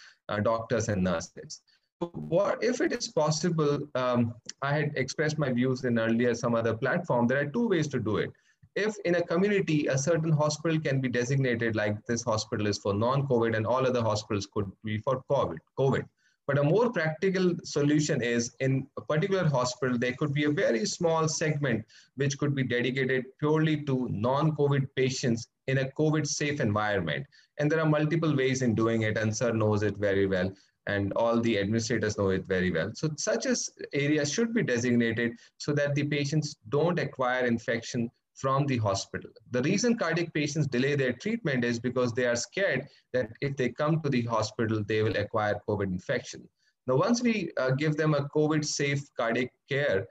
doctors and nurses. So what if it is possible, I had expressed my views in earlier some other platform, there are two ways to do it. If in a community, a certain hospital can be designated like this hospital is for non-COVID and all other hospitals could be for COVID. But a more practical solution is, in a particular hospital, there could be a very small segment which could be dedicated purely to non-COVID patients in a COVID-safe environment. And there are multiple ways in doing it, and Sir knows it very well, and all the administrators know it very well. So such as areas should be designated so that the patients don't acquire infection from the hospital. The reason cardiac patients delay their treatment is because they are scared that if they come to the hospital, they will acquire COVID infection. Now, once we give them a COVID-safe cardiac care,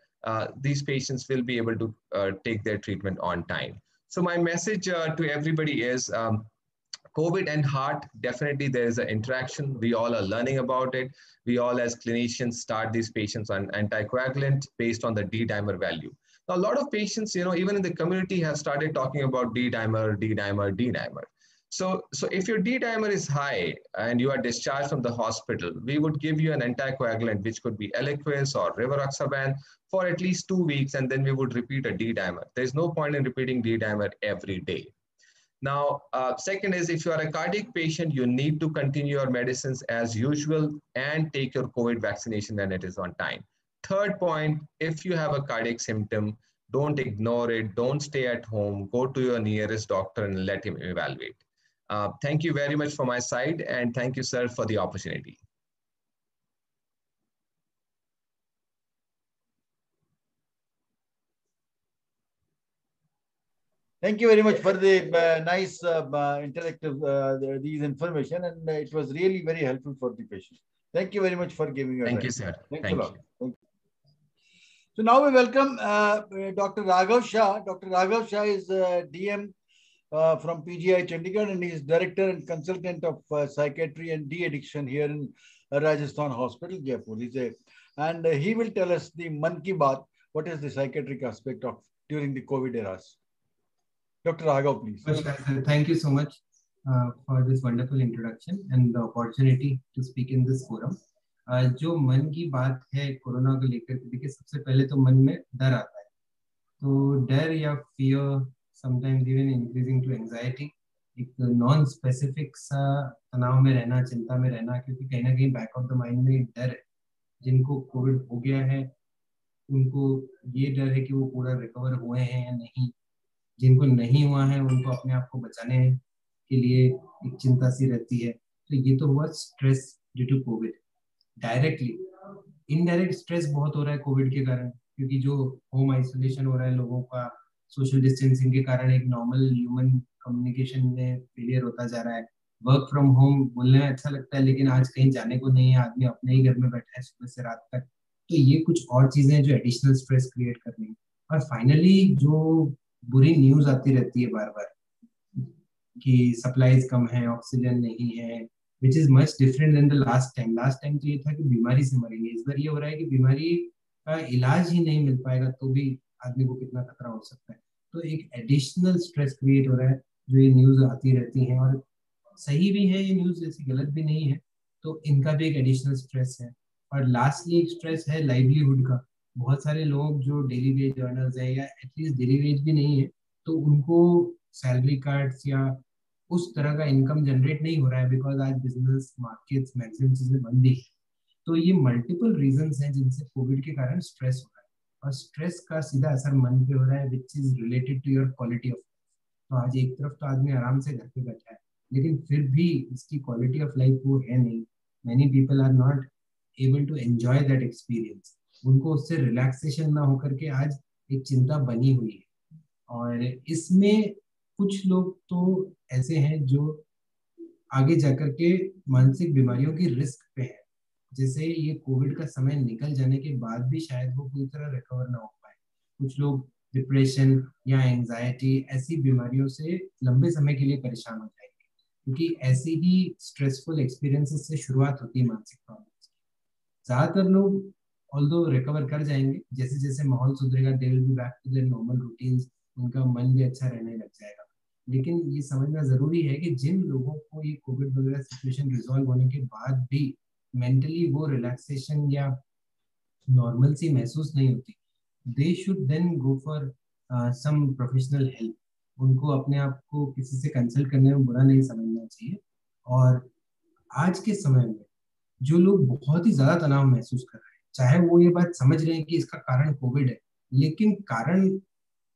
these patients will be able to take their treatment on time. So my message to everybody is, COVID and heart, definitely there is an interaction. We all are learning about it. We all as clinicians start these patients on anticoagulant based on the D-dimer value. Now, a lot of patients, even in the community have started talking about D-dimer. So if your D-dimer is high and you are discharged from the hospital, we would give you an anticoagulant, which could be Eliquis or rivaroxaban for at least 2 weeks, and then we would repeat a D-dimer. There's no point in repeating D-dimer every day. Now, second is, if you are a cardiac patient, you need to continue your medicines as usual and take your COVID vaccination when it is on time. Third point, if you have a cardiac symptom, don't ignore it. Don't stay at home. Go to your nearest doctor and let him evaluate. Thank you very much from my side, and thank you, sir, for the opportunity. Thank you very much for the nice interactive these information, and it was really very helpful for the patient. Thank you very much for giving your Thank time. you, sir. Thanks Thank a lot. you. Thank you. So now we welcome Dr. Raghav Shah. Dr. Raghav Shah is DM from PGI Chandigarh, and he is Director and Consultant of Psychiatry and De-Addiction here in Rajasthan Hospital, Jaipur. And he will tell us the Man Ki Baat, what is the psychiatric aspect of during the COVID eras. Dr. Raghav, please. Thank you so much for this wonderful introduction and the opportunity to speak in this forum. जो मन की बात है corona को लेकर के, देखिए सबसे पहले तो मन में डर आता है, तो डर या fear, sometimes even increasing to anxiety, एक नॉन स्पेसिफिक सा तनाव में रहना, चिंता में रहना, क्योंकि कहीं ना कहीं बैक ऑफ द माइंड में डर है। जिनको कोविड हो गया है उनको ये डर है कि वो पूरा रिकवर हुए हैं या नहीं, जिनको नहीं हुआ है उनको अपने आप को बचाने के लिए एक चिंता सी रहती है। तो ये तो हुआ stress due to COVID. Directly indirect stress बहुत हो रहा है कोविड के कारण, क्योंकि जो होम आइसोलेशन हो रहा है लोगों का, सोशल डिस्टेंसिंग के कारण एक नॉर्मल ह्यूमन कम्युनिकेशन में फेलियर होता जा रहा है। वर्क फ्रॉम होम बोलने में अच्छा लगता है, लेकिन आज कहीं जाने को नहीं है, आदमी अपने ही घर में बैठा है सुबह से रात तक। तो ये कुछ और चीजें हैं जो एडिशनल स्ट्रेस क्रिएट कर रही है। और फाइनली जो बुरी न्यूज आती रहती है बार बार कि सप्लाईज कम है, ऑक्सीजन नहीं है, which is much different than the last time. Last time तो ये था कि बीमारी से मरेंगे, इस बार ये हो रहा है कि बीमारी का इलाज ही नहीं मिल पाएगा तो भी आदमी को कितना खतरा हो सकता है। तो एक एडिशनल स्ट्रेस क्रिएट हो रहा है जो ये न्यूज आती रहती है, और सही भी है ये न्यूज, ऐसी गलत भी नहीं है, तो इनका भी एक एडिशनल स्ट्रेस है। और लास्टली एक स्ट्रेस है लाइवलीहुड का। बहुत सारे लोग जो डेली वेज अर्नर्स है या एटलीस्ट डेली वेज भी नहीं है, तो उनको सैलरी कार्ड्स या उस तरह का इनकम जनरेट नहीं हो रहा है, बिकॉज आज बिजनेस मार्केट्स मैक्सिमम चीजें बंद ही है। तो ये मल्टीपल रीजंस हैं जिनसे कोविड के कारण स्ट्रेस हो रहा है, और स्ट्रेस का सीधा असर मन पे हो रहा है, which is related to your quality of life. तो आज एक तरफ तो आदमी आराम से घर पे बैठा है, लेकिन फिर भी इसकी क्वालिटी ऑफ लाइफ वो है नहीं। Many people are not able to enjoy that experience. उनको उससे रिलैक्सेशन ना होकर के आज एक चिंता बनी हुई है। और इसमें कुछ लोग तो ऐसे हैं जो आगे जाकर के मानसिक बीमारियों की रिस्क पे है, जैसे ये कोविड का समय निकल जाने के बाद भी शायद वो पूरी तरह रिकवर ना हो पाए। कुछ लोग डिप्रेशन या एंजाइटी ऐसी बीमारियों से लंबे समय के लिए परेशान हो जाएंगे, क्योंकि ऐसी ही स्ट्रेसफुल एक्सपीरियंसेस से शुरुआत होती है मानसिक प्रॉब्लम्स की। ज्यादातर लोग ऑल्दो रिकवर कर जाएंगे, जैसे जैसे माहौल सुधरेगा they will be back to their normal routines, उनका मन भी अच्छा रहने लग जाएगा। लेकिन ये समझना जरूरी है कि जिन लोगों को ये कोविड वगैरह सिचुएशन रिजॉल्व होने के बाद भी मेंटली वो रिलैक्सेशन या नॉर्मल सी महसूस नहीं होती, they should then go for some professional help. उनको अपने आप को किसी से कंसल्ट करने में बुरा नहीं समझना चाहिए। और आज के समय में जो लोग बहुत ही ज्यादा तनाव महसूस कर रहे हैं, चाहे वो ये बात समझ रहे हैं कि इसका कारण कोविड है, लेकिन कारण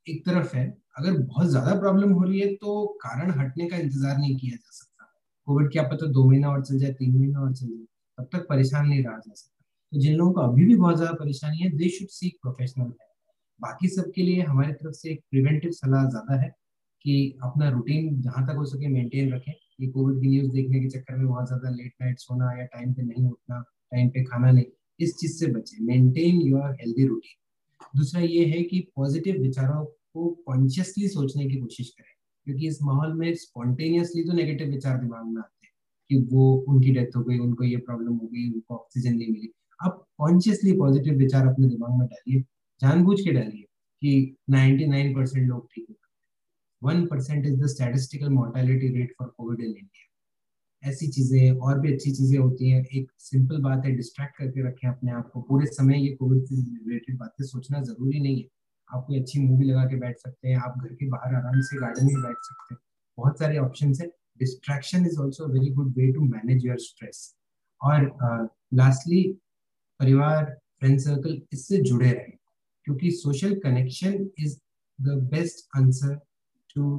एक तरफ है, अगर बहुत ज्यादा प्रॉब्लम हो रही है तो कारण हटने का इंतजार नहीं किया जा सकता। कोविड क्या पता 2 महीना और चल जाए, 3 महीना और चल जाए, तब तक परेशान नहीं रहा जा सकता। तो जिन लोगों को अभी भी बहुत ज्यादा परेशानी है, they should seek professional help. बाकी सबके लिए हमारी तरफ से एक प्रिवेंटिव सलाह ज्यादा है कि अपना रूटीन जहां तक हो सके मेंटेन रखें। ये कोविड की न्यूज देखने के चक्कर में बहुत ज्यादा लेट नाइट सोना या टाइम पे नहीं उठना, टाइम पे खाना नहीं, इस चीज से बचें। Maintain your healthy routine. दूसरा ये है कि पॉजिटिव विचारों को कॉन्शियसली सोचने की कोशिश करें, क्योंकि इस माहौल में स्पॉन्टेनियसली तो नेगेटिव विचार दिमाग में आते हैं कि वो उनकी डेथ हो गई, उनको ये प्रॉब्लम हो गई, उनको ऑक्सीजन नहीं मिली। आप कॉन्शियसली पॉजिटिव विचार अपने दिमाग में डालिए, जानबूझ के डालिए कि 99% लोग ठीक हो, 1% is the statistical mortality rate for Covid in India. ऐसी चीजें और भी अच्छी चीजें होती हैं। एक सिंपल बात है, डिस्ट्रैक्ट करके रखें अपने आप को। पूरे समय ये कोविड से रिलेटेड बातें सोचना जरूरी नहीं है। आप कोई अच्छी मूवी लगा के बैठ सकते हैं, आप घर के बाहर आराम से गार्डन में बैठ सकते हैं, बहुत सारे ऑप्शन है। Distraction is also very good way to manage your stress. और लास्टली परिवार, फ्रेंड सर्कल, इससे जुड़े रहें, क्योंकि social connection is the best answer to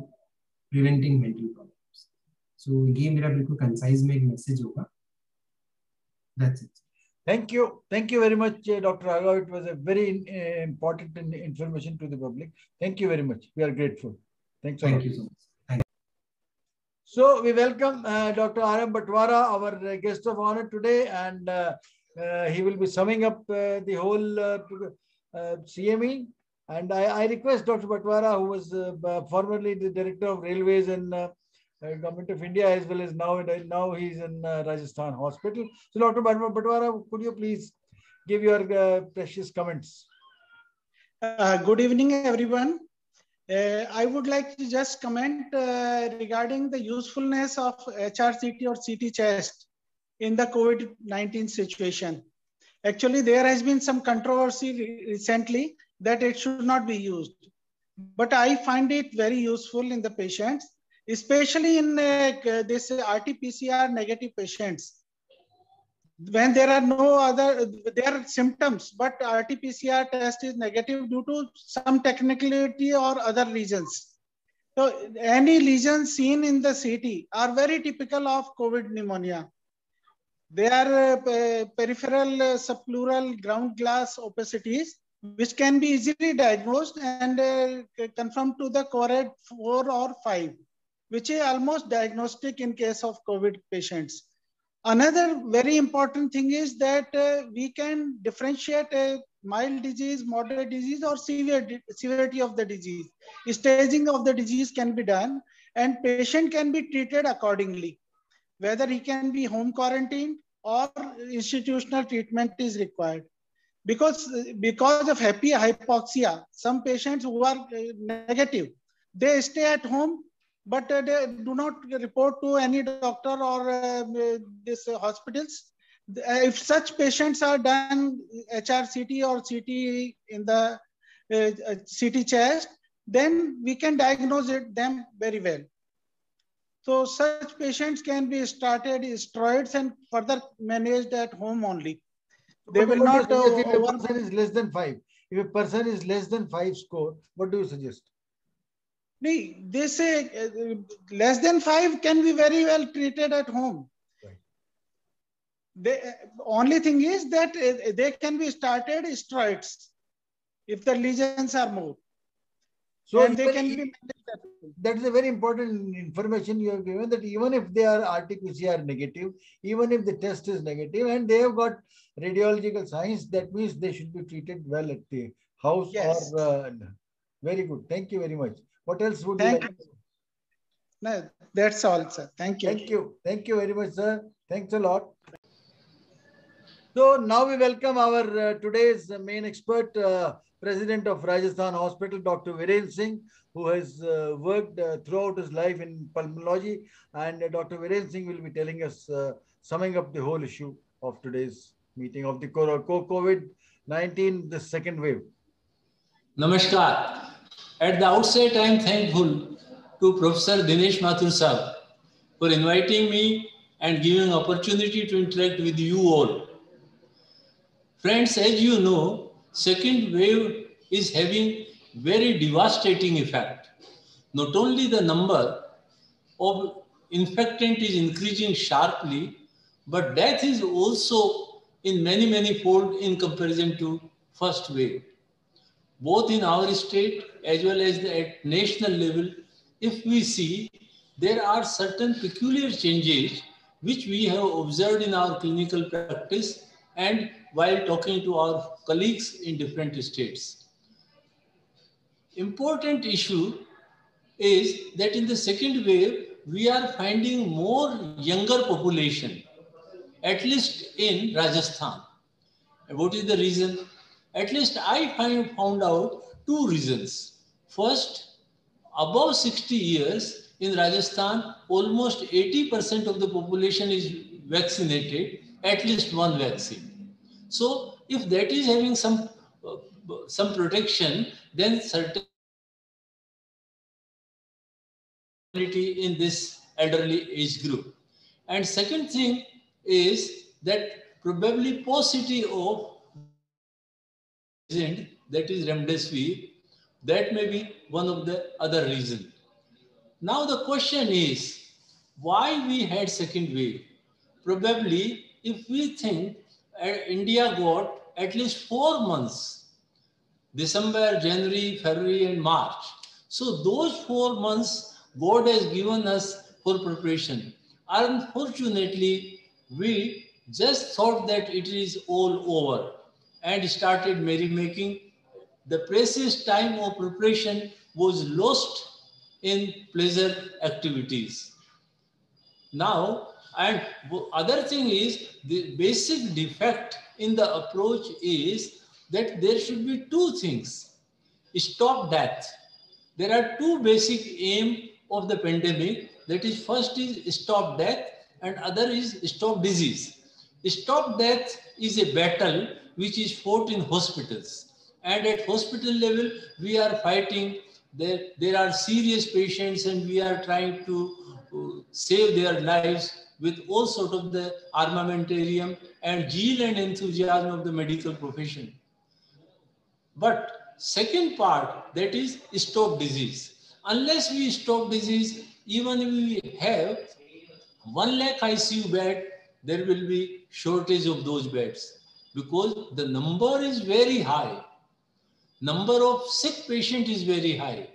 preventing mental problems. So ये मेरा बिल्कुल कंसाइज में एक मैसेज होगा। That's it. Thank you very much, Dr. Raghav. It was a very important information to the public. Thank you very much. We are grateful. Thanks. Thank you so much. Thank you. So we welcome Dr. R.M. Batwara, our guest of honor today, and he will be summing up the whole CME. And I request Dr. Batwara, who was formerly the Director of Railways in Government of India, as well as now he's in Rajasthan Hospital. So Dr. Batwara, could you please give your precious comments? Good evening, everyone. I would like to just comment regarding the usefulness of HRCT or CT chest in the COVID-19 situation. Actually, there has been some controversy recently that it should not be used. But I find it very useful in the patients, especially in this RT-PCR negative patients. When there are no other, there are symptoms, but RT-PCR test is negative due to some technicality or other reasons. So any lesions seen in the CT are very typical of COVID pneumonia. They are peripheral subpleural ground glass opacities, which can be easily diagnosed and confirmed to the cohort 4 or 5, which is almost diagnostic in case of COVID patients. Another very important thing is that we can differentiate a mild disease, moderate disease, or severity of the disease. Staging of the disease can be done, and patient can be treated accordingly. Whether he can be home quarantined or institutional treatment is required. Because of hypoxia, some patients who are negative, they stay at home, but they do not report to any doctor or these hospitals. If such patients are done HRCT or CT in the CT chest, then we can diagnose them very well. So such patients can be started steroids and further managed at home only. They will not. If a person is less than 5, if a person is less than 5 score, what do you suggest? They say less than 5 can be very well treated at home. Right. The only thing is that they can be started steroids if the lesions are more. So and they can be. That is a very important information you have given, that even if they are RT-PCR negative, even if the test is negative and they have got radiological signs, that means they should be treated well at the house. Yes. Or very good. Thank you very much. What else would you like? No, that's all, sir. Thank you. Thank you. Thank you very much, sir. Thanks a lot. So now we welcome our today's main expert, President of Rajasthan Hospital, Dr. Viren Singh, who has worked throughout his life in pulmonology. And Dr. Viren Singh will be telling us, summing up the whole issue of today's meeting of the COVID-19, the second wave. Namaskar. At the outset, I am thankful to Professor Dinesh Mathur Sahab for inviting me and giving opportunity to interact with you all. Friends, as you know, second wave is having very devastating effect. Not only the number of infectant is increasing sharply, but death is also in many fold in comparison to first wave. Both in our state as well as at national level, if we see, there are certain peculiar changes which we have observed in our clinical practice and while talking to our colleagues in different states. Important issue is that in the second wave, we are finding more younger population, at least in Rajasthan. And what is the reason? At least I found out 2 reasons. First, above 60 years in Rajasthan, almost 80% of the population is vaccinated, at least 1 vaccine. So if that is having some protection, then certainly in this elderly age group. And second thing is that probably paucity of that is remdesivir, that may be one of the other reasons. Now the question is, why we had second wave? Probably if we think India got at least 4 months, December, January, February and March, So those 4 months God has given us for preparation. Unfortunately, we just thought that it is all over and started merrymaking. The precious time of preparation was lost in pleasure activities. Now, and other thing is, the basic defect in the approach is that there should be two things. Stop death. There are two basic aims of the pandemic. That is, first is stop death and other is stop disease. Stop death is a battle which is fought in hospitals. And at hospital level, we are fighting. There are serious patients and we are trying to save their lives with all sort of the armamentarium and zeal and enthusiasm of the medical profession. But second part, that is stop disease. Unless we stop disease, even if we have 1 lakh ICU bed, there will be shortage of those beds because the number is very high. Number of sick patient is very high.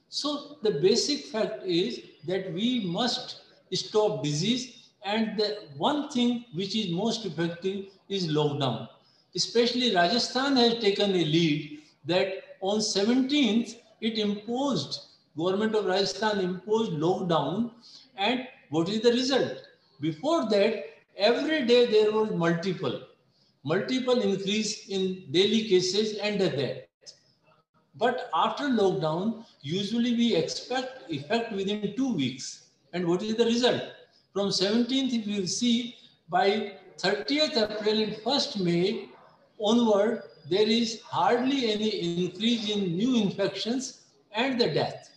So the basic fact is that we must stop disease, and the one thing which is most effective is lockdown. Especially Rajasthan has taken a lead that on 17th it imposed, government of Rajasthan imposed lockdown, and what is the result? Before that, every day there was multiple increase in daily cases and death. But after lockdown, usually we expect effect within 2 weeks. And what is the result? From 17th, if you see, by 30th April and 1st May onward, there is hardly any increase in new infections and the death.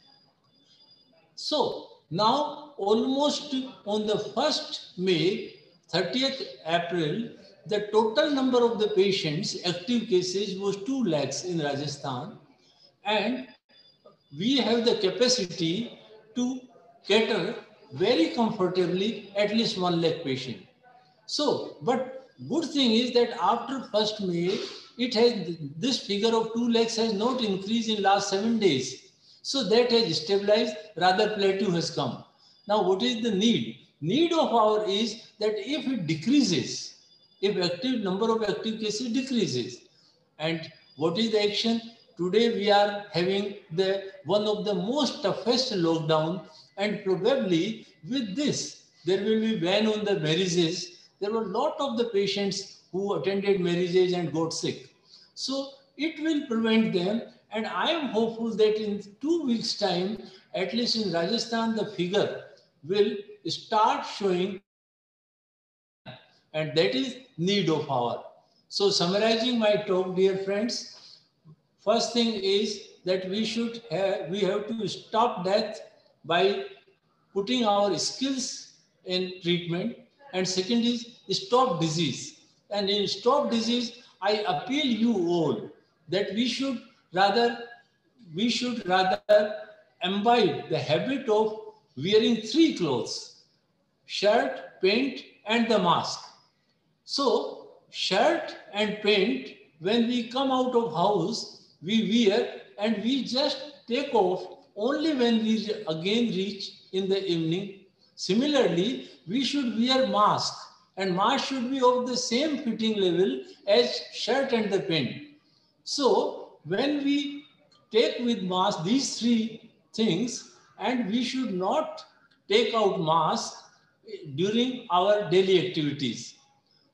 So now almost on the 1st May, 30th April, the total number of the patients, active cases was 2 lakhs in Rajasthan. And we have the capacity to cater very comfortably at least 1 lakh patient. So, but good thing is that after 1st May, it has, this figure of 2 lakhs has not increased in last 7 days. So that has stabilized, rather plateau has come. Now, what is the need? Need of our is that if it decreases, if active number of active cases decreases, and what is the action? Today we are having one of the most toughest lockdown, and probably with this, there will be ban on the marriages. There were a lot of the patients who attended marriages and got sick. So it will prevent them, and I am hopeful that in 2 weeks' time, at least in Rajasthan, the figure will start showing, and that is need of our. So summarizing my talk, dear friends, first thing is that we have to stop death by putting our skills in treatment. And second is stop disease. And in stop disease, I appeal you all that we should rather imbibe the habit of wearing 3 clothes: shirt, pant, and the mask. So shirt and pant, when we come out of house, we wear, and we just take off only when we again reach in the evening. Similarly, we should wear mask, and mask should be of the same fitting level as shirt and the pant. So when we take with mask these 3 things, and we should not take out mask during our daily activities.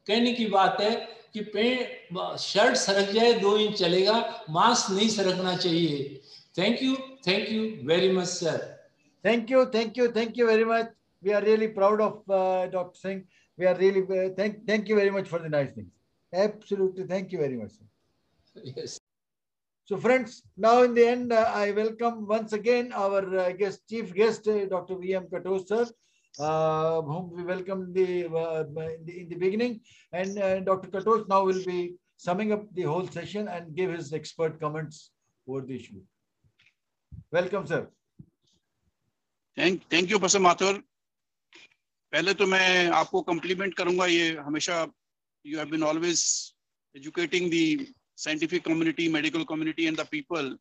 कहने की बात है कि shirt सरक जाए 2 inch चलेगा, mask नहीं सरकना चाहिए. Thank you very much, sir. Thank you very much. We are really proud of Dr. Singh. We are really thank you very much for the nice things. Absolutely, thank you very much, sir. Yes. So friends, now in the end, I welcome once again our chief guest, Dr. V.M. Katoch, sir, whom we welcomed in the beginning. And Dr. Katoch now will be summing up the whole session and give his expert comments over the issue. Welcome, sir. Thank you, Professor Mathur. पहले तो मैं आपको complement करूंगा. ये हमेशा you have been always educating the scientific community, medical community, and the people.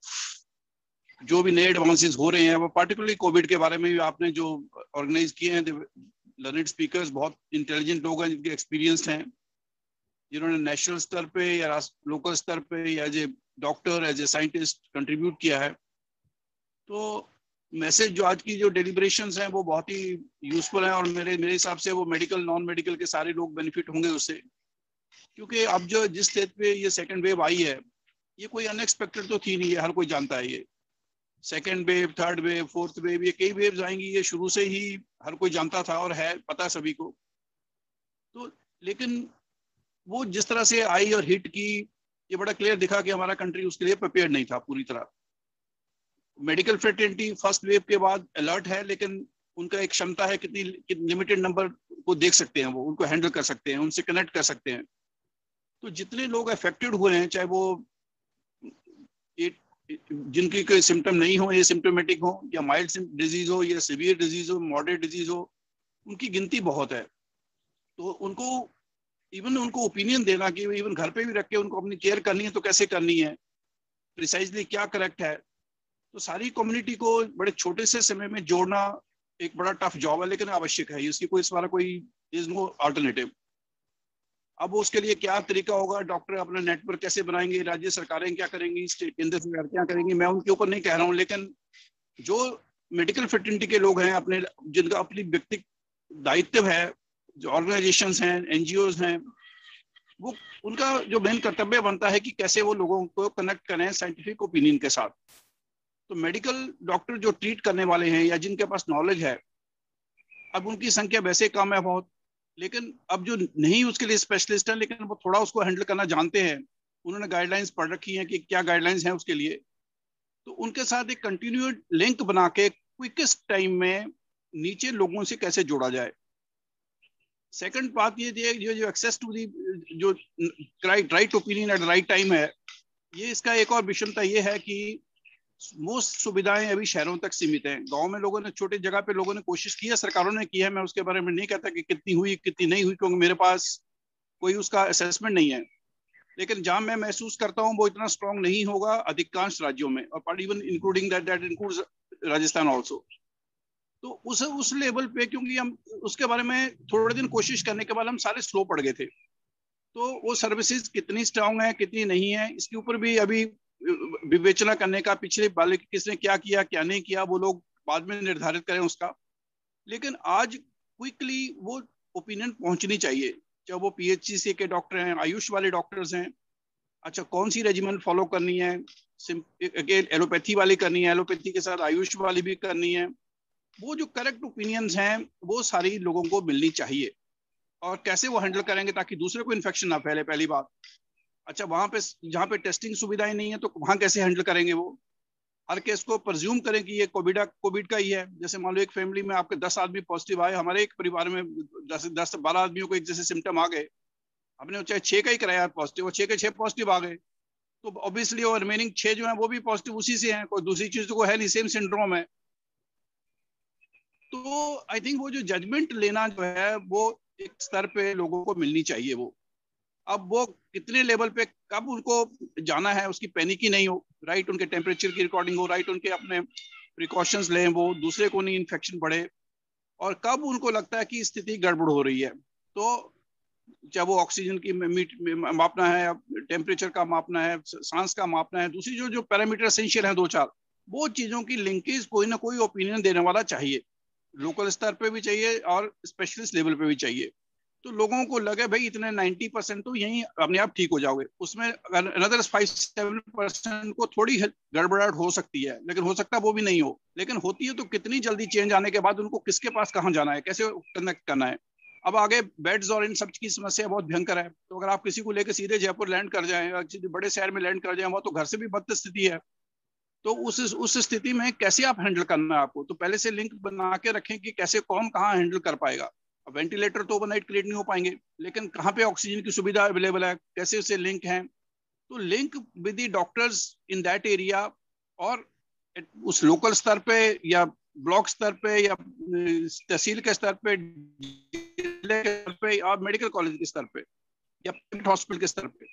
जो भी नए एडवांसेस हो रहे हैं, वो पार्टिकुलरली कोविड के बारे में भी आपने जो ऑर्गेनाइज किए हैं, लर्नेड स्पीकर्स बहुत इंटेलिजेंट लोग हैं, जिनके एक्सपीरियंस्ड हैं, जिन्होंने नेशनल स्तर पे या लोकल स्तर पे या as a doctor, as a scientist contribute किया है। तो मैसेज जो आज की जो डेलिब्रेशंस हैं वो बहुत ही यूजफुल हैं, और मेरे हिसाब से वो मेडिकल नॉन मेडिकल के सारे लोग बेनिफिट होंगे उससे, क्योंकि अब जो जिस स्टेज पे ये सेकंड वेव आई है, ये कोई अनएक्सपेक्टेड तो थी नहीं है, हर कोई जानता है ये second wave, third wave, fourth wave, ये कई वेव्स आएंगी, ये शुरू से ही हर कोई जानता था और है पता सभी को। तो लेकिन वो जिस तरह से आई और हिट की, ये बड़ा क्लियर दिखा कि हमारा कंट्री उसके लिए प्रिपेयर नहीं था पूरी तरह। मेडिकल फ्रेटर्निटी फर्स्ट वेव के बाद अलर्ट है, लेकिन उनका एक क्षमता है, कितनी लिमिटेड नंबर को देख सकते हैं, वो उनको हैंडल कर सकते हैं, उनसे कनेक्ट कर सकते हैं। तो जितने लोग अफेक्टेड हुए हैं, चाहे वो जिनकी कोई सिम्टम नहीं हो, ये सिम्टोमेटिक हो, या माइल्ड डिजीज हो, या सीवियर डिजीज हो, मॉडरेट डिजीज हो, उनकी गिनती बहुत है। तो उनको ओपिनियन देना कि इवन घर पे भी रख के उनको अपनी केयर करनी है तो कैसे करनी है, प्रिसाइजली क्या करेक्ट है, तो सारी कम्युनिटी को बड़े छोटे से समय में जोड़ना एक बड़ा टफ जॉब है, लेकिन आवश्यक है। इसकी कोई इस बार कोई इज नो अल्टरनेटिव। अब उसके लिए क्या तरीका होगा, डॉक्टर अपना नेटवर्क कैसे बनाएंगे, राज्य सरकारें क्या करेंगी, केंद्र सरकार क्या करेंगी, मैं उनके ऊपर नहीं कह रहा हूँ, लेकिन जो मेडिकल फ्रेटर्निटी के लोग हैं, अपने जिनका अपनी व्यक्तिगत दायित्व है, जो ऑर्गेनाइजेशंस हैं, एनजीओज हैं, वो उनका जो मेन कर्तव्य बनता है कि कैसे वो लोगों को कनेक्ट करें साइंटिफिक ओपिनियन के साथ। तो मेडिकल डॉक्टर जो ट्रीट करने वाले हैं या जिनके पास नॉलेज है, अब उनकी संख्या वैसे कम है बहुत, लेकिन अब जो नहीं उसके लिए स्पेशलिस्ट है, लेकिन वो थोड़ा उसको हैंडल करना जानते हैं, उन्होंने गाइडलाइंस पढ़ रखी हैं कि क्या गाइडलाइंस हैं उसके लिए, तो उनके साथ एक कंटिन्यूड लिंक बना के क्विकेस्ट टाइम में नीचे लोगों से कैसे जोड़ा जाए। सेकंड बात ये जो एक्सेस टू दी जो right opinion at right time है, ये इसका एक और विषमता ये है कि मोस्ट सुविधाएं अभी शहरों तक सीमित हैं। गांव में लोगों ने, छोटे जगह पे लोगों ने कोशिश की है, सरकारों ने की है, मैं उसके बारे में नहीं कहता कि कितनी हुई कितनी नहीं हुई, क्योंकि मेरे पास कोई उसका असेसमेंट नहीं है, लेकिन जहां मैं महसूस करता हूं वो इतना स्ट्रांग नहीं होगा अधिकांश राज्यों में, और even including that includes Rajasthan also. तो उस लेवल पे, क्योंकि हम उसके बारे में थोड़े दिन कोशिश करने के बाद हम सारे स्लो पड़ गए थे, तो वो सर्विसेज कितनी स्ट्रांग है कितनी नहीं है, इसके ऊपर भी अभी विवेचना करने का, पिछले वाले किसने क्या किया क्या नहीं किया, वो लोग बाद में निर्धारित करें उसका। लेकिन आज क्विकली वो ओपिनियन पहुंचनी चाहिए, चाहे वो पीएचसी के डॉक्टर हैं, आयुष वाले डॉक्टर्स हैं, अच्छा कौन सी रेजिमेंट फॉलो करनी है, एलोपैथी वाली करनी है, एलोपैथी के साथ आयुष वाली भी करनी है, वो जो करेक्ट ओपिनियंस हैं वो सारी लोगों को मिलनी चाहिए। और कैसे वो हैंडल करेंगे ताकि दूसरे को इन्फेक्शन ना फैले, पहली बात। अच्छा वहां पे जहाँ पे टेस्टिंग सुविधाएं नहीं है तो वहां कैसे हैंडल करेंगे वो, हर केस को प्रज्यूम करें कि ये कोविड का ही है। जैसे मान लो एक फैमिली में आपके 10 आदमी पॉजिटिव आए, हमारे एक परिवार में 10-12 आदमियों को एक जैसे सिम्टम आ गए, हमने चाहे 6 का ही कराया पॉजिटिव, और 6 के 6 पॉजिटिव आ गए, तो ऑब्वियसली वो रिमेनिंग 6 जो है वो भी पॉजिटिव उसी से हैं, कोई दूसरी चीज तो को है नहीं, सेम सिंड्रोम है। तो आई थिंक वो जो जजमेंट लेना जो है वो एक स्तर पे लोगों को मिलनी चाहिए। वो अब वो कितने लेवल पे कब उनको जाना है उसकी पैनिक ही नहीं हो, राइट, उनके टेम्परेचर की रिकॉर्डिंग हो, राइट, उनके अपने प्रिकॉशंस लें, वो दूसरे को नहीं इन्फेक्शन बढ़े, और कब उनको लगता है कि स्थिति गड़बड़ हो रही है, तो चाहे वो ऑक्सीजन की मापना है, टेम्परेचर का मापना है, सांस का मापना है, दूसरी जो पैरामीटर एसेंशियल है 2-4, वो चीजों की लिंकेज कोई ना कोई ओपिनियन देने वाला चाहिए, लोकल स्तर पे भी चाहिए और स्पेशलिस्ट लेवल पे भी चाहिए। तो लोगों को लगे भाई इतने 90% तो यही अपने आप ठीक हो जाओगे, उसमें अनदर 5-7% को थोड़ी गड़बड़ाहट हो सकती है, लेकिन हो सकता है वो भी नहीं हो, लेकिन होती है तो कितनी जल्दी चेंज आने के बाद उनको किसके पास कहाँ जाना है, कैसे कनेक्ट करना है। अब आगे बेड्स और इन सब की समस्या बहुत भयंकर है, तो अगर आप किसी को लेकर सीधे जयपुर लैंड कर जाएं या किसी बड़े शहर में लैंड कर जाएं, वहाँ तो घर से भी बदतर स्थिति है। तो उस स्थिति में कैसे आप हैंडल करना है आपको, तो पहले से लिंक बना के रखें कि कैसे कौन कहाँ हैंडल कर पाएगा। अब वेंटिलेटर तो ओवरनाइट क्रिएट नहीं हो पाएंगे, लेकिन कहाँ पे ऑक्सीजन की सुविधा अवेलेबल है, कैसे उससे लिंक है, तो link with the doctors in that area, और उस लोकल स्तर पे या ब्लॉक स्तर पे या तहसील के स्तर पे, जिले के स्तर पे और मेडिकल कॉलेज के स्तर पे या हॉस्पिटल के स्तर पे,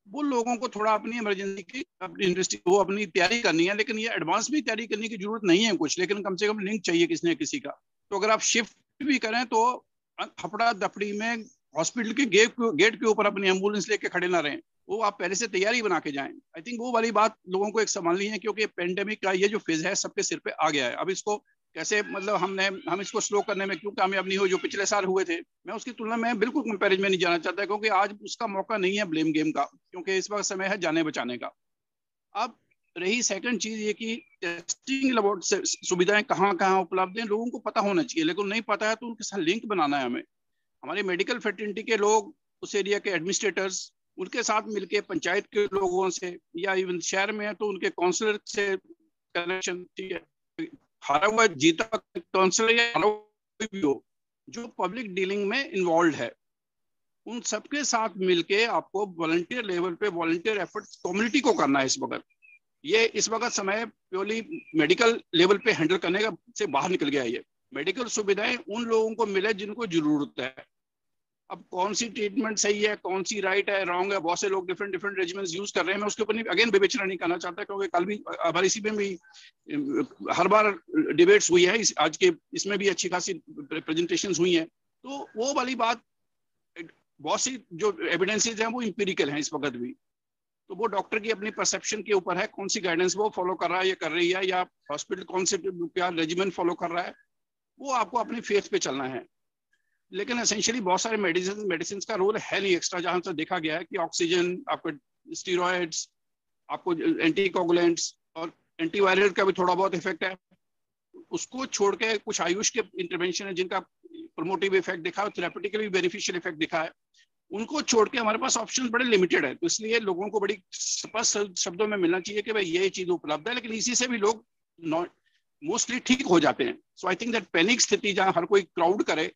वो लोगों को थोड़ा अपनी इमरजेंसी की अपनी इंडस्ट्री वो अपनी तैयारी करनी है, लेकिन ये एडवांस में तैयारी करने की जरूरत नहीं है कुछ, लेकिन कम से कम लिंक चाहिए किसी न किसी का। तो अगर आप शिफ्ट भी करें तो हपड़ा दपड़ी में हॉस्पिटल के गेट के ऊपर अपनी एम्बुलेंस लेके खड़े ना रहें, वो आप पहले से तैयारी बना के जाएं। आई थिंक वो वाली बात लोगों को एक संभालनी है, क्योंकि पेंडेमिक का ये जो फेज है सबके सिर पे आ गया है। अब इसको कैसे मतलब हम इसको स्लो करने में क्यों कामयाब नहीं हो जो पिछले साल हुए थे, मैं उसकी तुलना में बिल्कुल कंपैरिजन में नहीं जाना चाहता, क्योंकि आज उसका मौका नहीं है ब्लेम गेम का, क्योंकि इस वक्त समय है जाने बचाने का। अब रही सेकंड चीज ये कि टेस्टिंग लेबोरेटरी सुविधाएं कहाँ कहाँ उपलब्ध हैं, लोगों को पता होना चाहिए, लेकिन नहीं पता है तो उनके साथ लिंक बनाना है हमें। हमारे मेडिकल फैटर्निटी के लोग, उस एरिया के एडमिनिस्ट्रेटर्स, उनके साथ मिलके पंचायत के लोगों से, या इवन शहर में है तो उनके काउंसलर से कनेक्शन, ठीक है, हारा हुआ जीता काउंसलर या हारा हुआ भी हो जो पब्लिक डीलिंग में इन्वॉल्व है, उन सबके साथ मिलके आपको वॉलंटियर लेवल पे वॉलंटियर एफर्ट कम्युनिटी को करना है। इस वक्त समय प्योरली मेडिकल लेवल पे हैंडल करने का से बाहर निकल गया है। ये मेडिकल सुविधाएं उन लोगों को मिले जिनको जरूरत है। अब कौन सी ट्रीटमेंट सही है, कौन सी राइट है, रॉन्ग है, बहुत से लोग डिफरेंट रेजिमेंट्स यूज कर रहे हैं। मैं उसके ऊपर अगेन विवेचना नहीं करना चाहता, क्योंकि कल भी हमारे इसी में भी हर बार डिबेट्स हुई है, आज के इसमें भी अच्छी खासी प्रेजेंटेशंस हुई हैं। तो वो वाली बात, बहुत सी जो एविडेंसेज हैं वो इंपेरिकल हैं इस वक्त भी, तो वो डॉक्टर की अपनी परसेप्शन के ऊपर है, कौन सी गाइडेंस वो फॉलो कर रहा है या कर रही है, या हॉस्पिटल कौन से क्या रेजिमेन फॉलो कर रहा है, वो आपको अपनी फेथ पे चलना है। लेकिन एसेंशियली बहुत सारे मेडिसिन का रोल है नहीं एक्स्ट्रा, जहां से देखा गया है कि ऑक्सीजन, आपको स्टीरॉयड्स, आपको एंटीकोगुलेंट्स और एंटीवायरल का भी थोड़ा बहुत इफेक्ट है। उसको छोड़ के कुछ आयुष के इंटरवेंशन है जिनका प्रोमोटिव इफेक्ट दिखा है, थेरेपेटिकली बेनिफिशियल इफेक्ट दिखा है। उनको छोड़ के हमारे पास ऑप्शंस बड़े लिमिटेड है, तो इसलिए लोगों को बड़ी स्पष्ट शब्दों में मिलना चाहिए कि भाई ये चीज उपलब्ध है, लेकिन इसी से भी लोग मोस्टली ठीक हो जाते हैं। सो आई थिंक दैट पैनिक स्थिति जहां हर कोई क्राउड करे,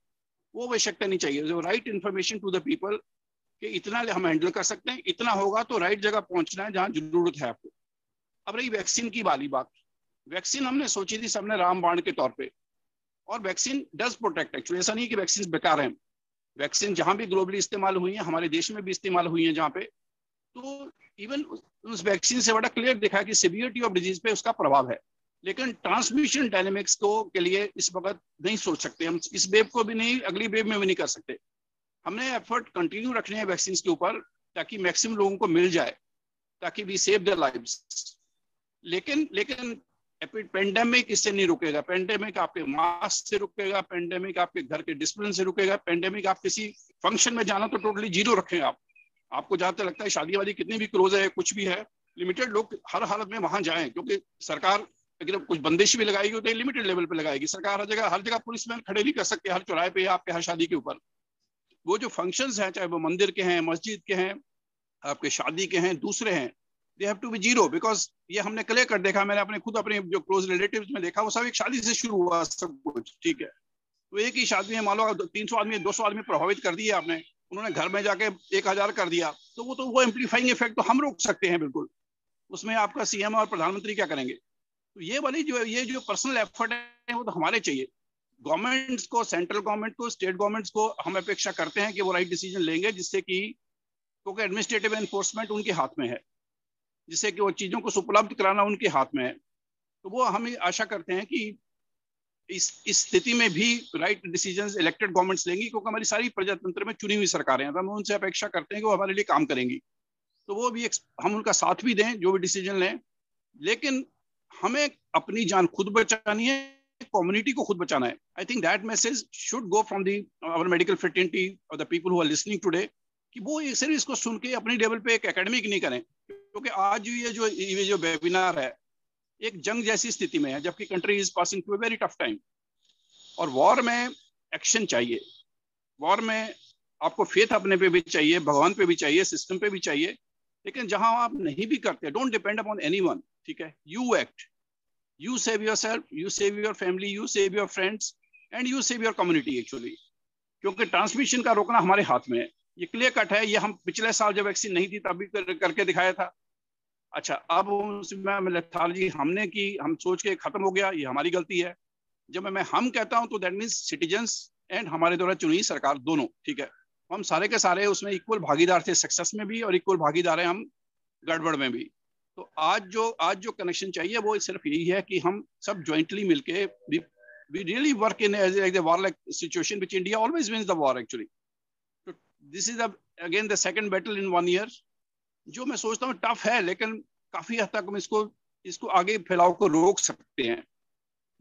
वो आवश्यकता नहीं चाहिए। जो right information to the people कि इतना हम हैंडल कर सकते हैं, इतना होगा तो राइट जगह पहुंचना है जहां जरूरत है आपको। अब रही वैक्सीन की वाली बात, वैक्सीन हमने सोची थी सबने रामबाण के तौर पे, और वैक्सीन डज प्रोटेक्ट एक्चुअली, ऐसा नहीं कि वैक्सीन बेकार हैं। वैक्सीन जहां भी ग्लोबली इस्तेमाल हुई है, हमारे देश में भी इस्तेमाल हुई है जहां पे, तो इवन उस वैक्सीन से बड़ा क्लियर दिखा कि सिवियरिटी ऑफ डिजीज पे उसका प्रभाव है। लेकिन ट्रांसमिशन डायनेमिक्स को के लिए इस वक्त नहीं सोच सकते हम, इस वेव को भी नहीं, अगली वेव में भी नहीं कर सकते। हमने एफर्ट कंटिन्यू रखने हैं वैक्सीन के ऊपर ताकि मैक्सिमम लोगों को मिल जाए, ताकि वी सेव देयर लाइव्स। लेकिन पेंडेमिक इससे नहीं रुकेगा। पेंडेमिक आपके मास्क से रुकेगा, पेंडेमिक आपके घर के डिसिप्लिन से रुकेगा, पेंडेमिक आप किसी फंक्शन में जाना तो टोटली जीरो रखेंगे आपको जहां तक लगता है शादी वादी कितनी भी क्लोज है, कुछ भी है, लिमिटेड लोग हर हालत में वहां जाएं, क्योंकि सरकार अगर कुछ बंदिश भी लगाएगी तो लिमिटेड लेवल पे लगाएगी। सरकार हर जगह पुलिसमैन खड़े नहीं कर सकते हर चौराहे पे या आपके हर शादी के ऊपर। वो जो फंक्शंस हैं, चाहे वो मंदिर के हैं, मस्जिद के हैं, आपके शादी के हैं, दूसरे हैं, they have to be zero, because ये हमने क्लियर कर देखा, मैंने अपने जो क्लोज रिलेटिव्स में देखा, वो सब एक शादी से शुरू हुआ सब कुछ, ठीक है। तो एक ही शादी में मान लो 300 आदमी 200 आदमी प्रभावित कर दिए आपने, उन्होंने घर में जाके 1000 कर दिया, तो वो एम्पलीफाइंग इफेक्ट तो हम रोक सकते हैं बिल्कुल, उसमें आपका सीएम और प्रधानमंत्री क्या करेंगे। तो ये वाली जो पर्सनल एफर्ट है वो तो हमारे चाहिए। गवर्नमेंट्स को, सेंट्रल गवर्नमेंट को, स्टेट गवर्नमेंट्स को हम अपेक्षा करते हैं कि वो राइट डिसीजन लेंगे, जिससे कि क्योंकि एडमिनिस्ट्रेटिव एनफोर्समेंट उनके हाथ में है, जिससे कि वो चीजों को उपलब्ध कराना उनके हाथ में है। तो वो हम आशा करते हैं कि इस स्थिति में भी राइट डिसीजंस इलेक्टेड गवर्नमेंट्स लेंगी, क्योंकि हमारी सारी प्रजातंत्र में चुनी हुई सरकारें हैं, तो हम उनसे अपेक्षा करते हैं कि वो हमारे लिए काम करेंगी। तो वो भी हम उनका साथ भी दें जो भी डिसीजन लें, लेकिन हमें अपनी जान खुद बचानी है, कम्युनिटी को खुद बचाना है। I think that message should go from our medical fraternity और the people who are listening today, कि वो सिर्फ इसको सुन के अपनी लेवल पे एक एकेडमिक नहीं करें, क्योंकि आज ये जो वेबिनार है एक जंग जैसी स्थिति में है, जबकि country is passing through a very tough time. और वॉर में एक्शन चाहिए, वॉर में आपको फेथ अपने पे भी चाहिए, भगवान पे भी चाहिए, सिस्टम पे भी चाहिए, लेकिन जहां आप नहीं भी करते, डोंट डिपेंड अपॉन एनीवन, ठीक है। You act, you save yourself, you save your family, you save your friends and you save your community actually, क्योंकि ट्रांसमिशन का रोकना हमारे हाथ में है। ये क्लियर कट है, ये हम पिछले साल जब वैक्सीन नहीं थी तब भी करके दिखाया था। अच्छा, अब उसमें लेथार्जी हमने की, हम सोच के खत्म हो गया, ये हमारी गलती है। जब मैं हम कहता हूं तो दैट मीन्स सिटीजन्स एंड हमारे द्वारा चुनी सरकार दोनों, ठीक है। हम सारे के सारे उसमें इक्वल भागीदार थे, सक्सेस में भी और इक्वल भागीदार हैं हम गड़बड़ में भी। तो आज जो कनेक्शन चाहिए वो सिर्फ यही है कि हम सब ज्वाइंटली मिलके we really work in like the war like situation which India always wins the war actually. So this is again the second battle in 1 year, जो मैं सोचता हूँ टफ है, लेकिन काफी हद तक हम इसको आगे फैलाव को रोक सकते हैं।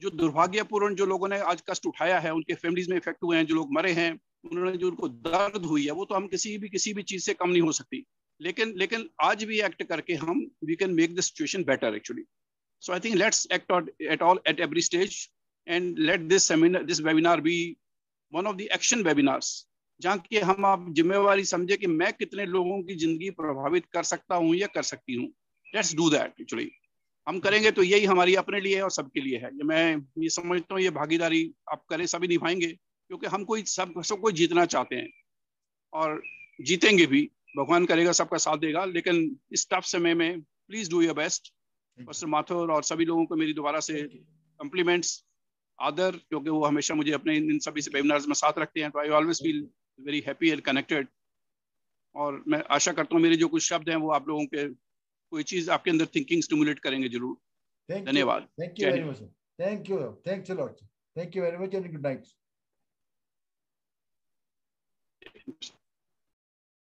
जो दुर्भाग्यपूर्ण जो लोगों ने आज कष्ट उठाया है, उनके फैमिलीज में इफेक्ट हुए हैं, जो लोग मरे हैं, उन्होंने जो उनको दर्द हुई है, वो तो हम किसी भी चीज से कम नहीं हो सकती। लेकिन आज भी एक्ट करके हम we can make the situation better actually. So I think let's act at every stage and let this webinar be one of the action webinars, जहाँ कि हम आप जिम्मेवारी समझे कि मैं कितने लोगों की जिंदगी प्रभावित कर सकता हूँ या कर सकती हूँ। Let's do that actually. हम करेंगे तो यही हमारी अपने लिए और सबके लिए है। मैं ये समझता हूँ ये भागीदारी आप करें सभी निभाएंगे, क्योंकि हम सबको जीतना चाहते हैं और जीतेंगे भी, भगवान करेगा, सबका साथ देगा। लेकिन इस टफ समय में please do your best. Mister Mathur और सभी लोगों को मेरी दोबारा से कम्प्लीमेंट्स, आदर, क्योंकि वो हमेशा मुझे अपने इन सभी वेबिनार्स में साथ रखते हैं। तो I always feel very happy and connected. और मैं आशा करता हूँ मेरे जो कुछ शब्द हैं वो आप लोगों के कोई चीज आपके अंदर थिंकिंग स्टिमुलेट करेंगे जरूर। धन्यवाद। Thank you very much. Thank you, thanks a lot. Thank you very much and good night.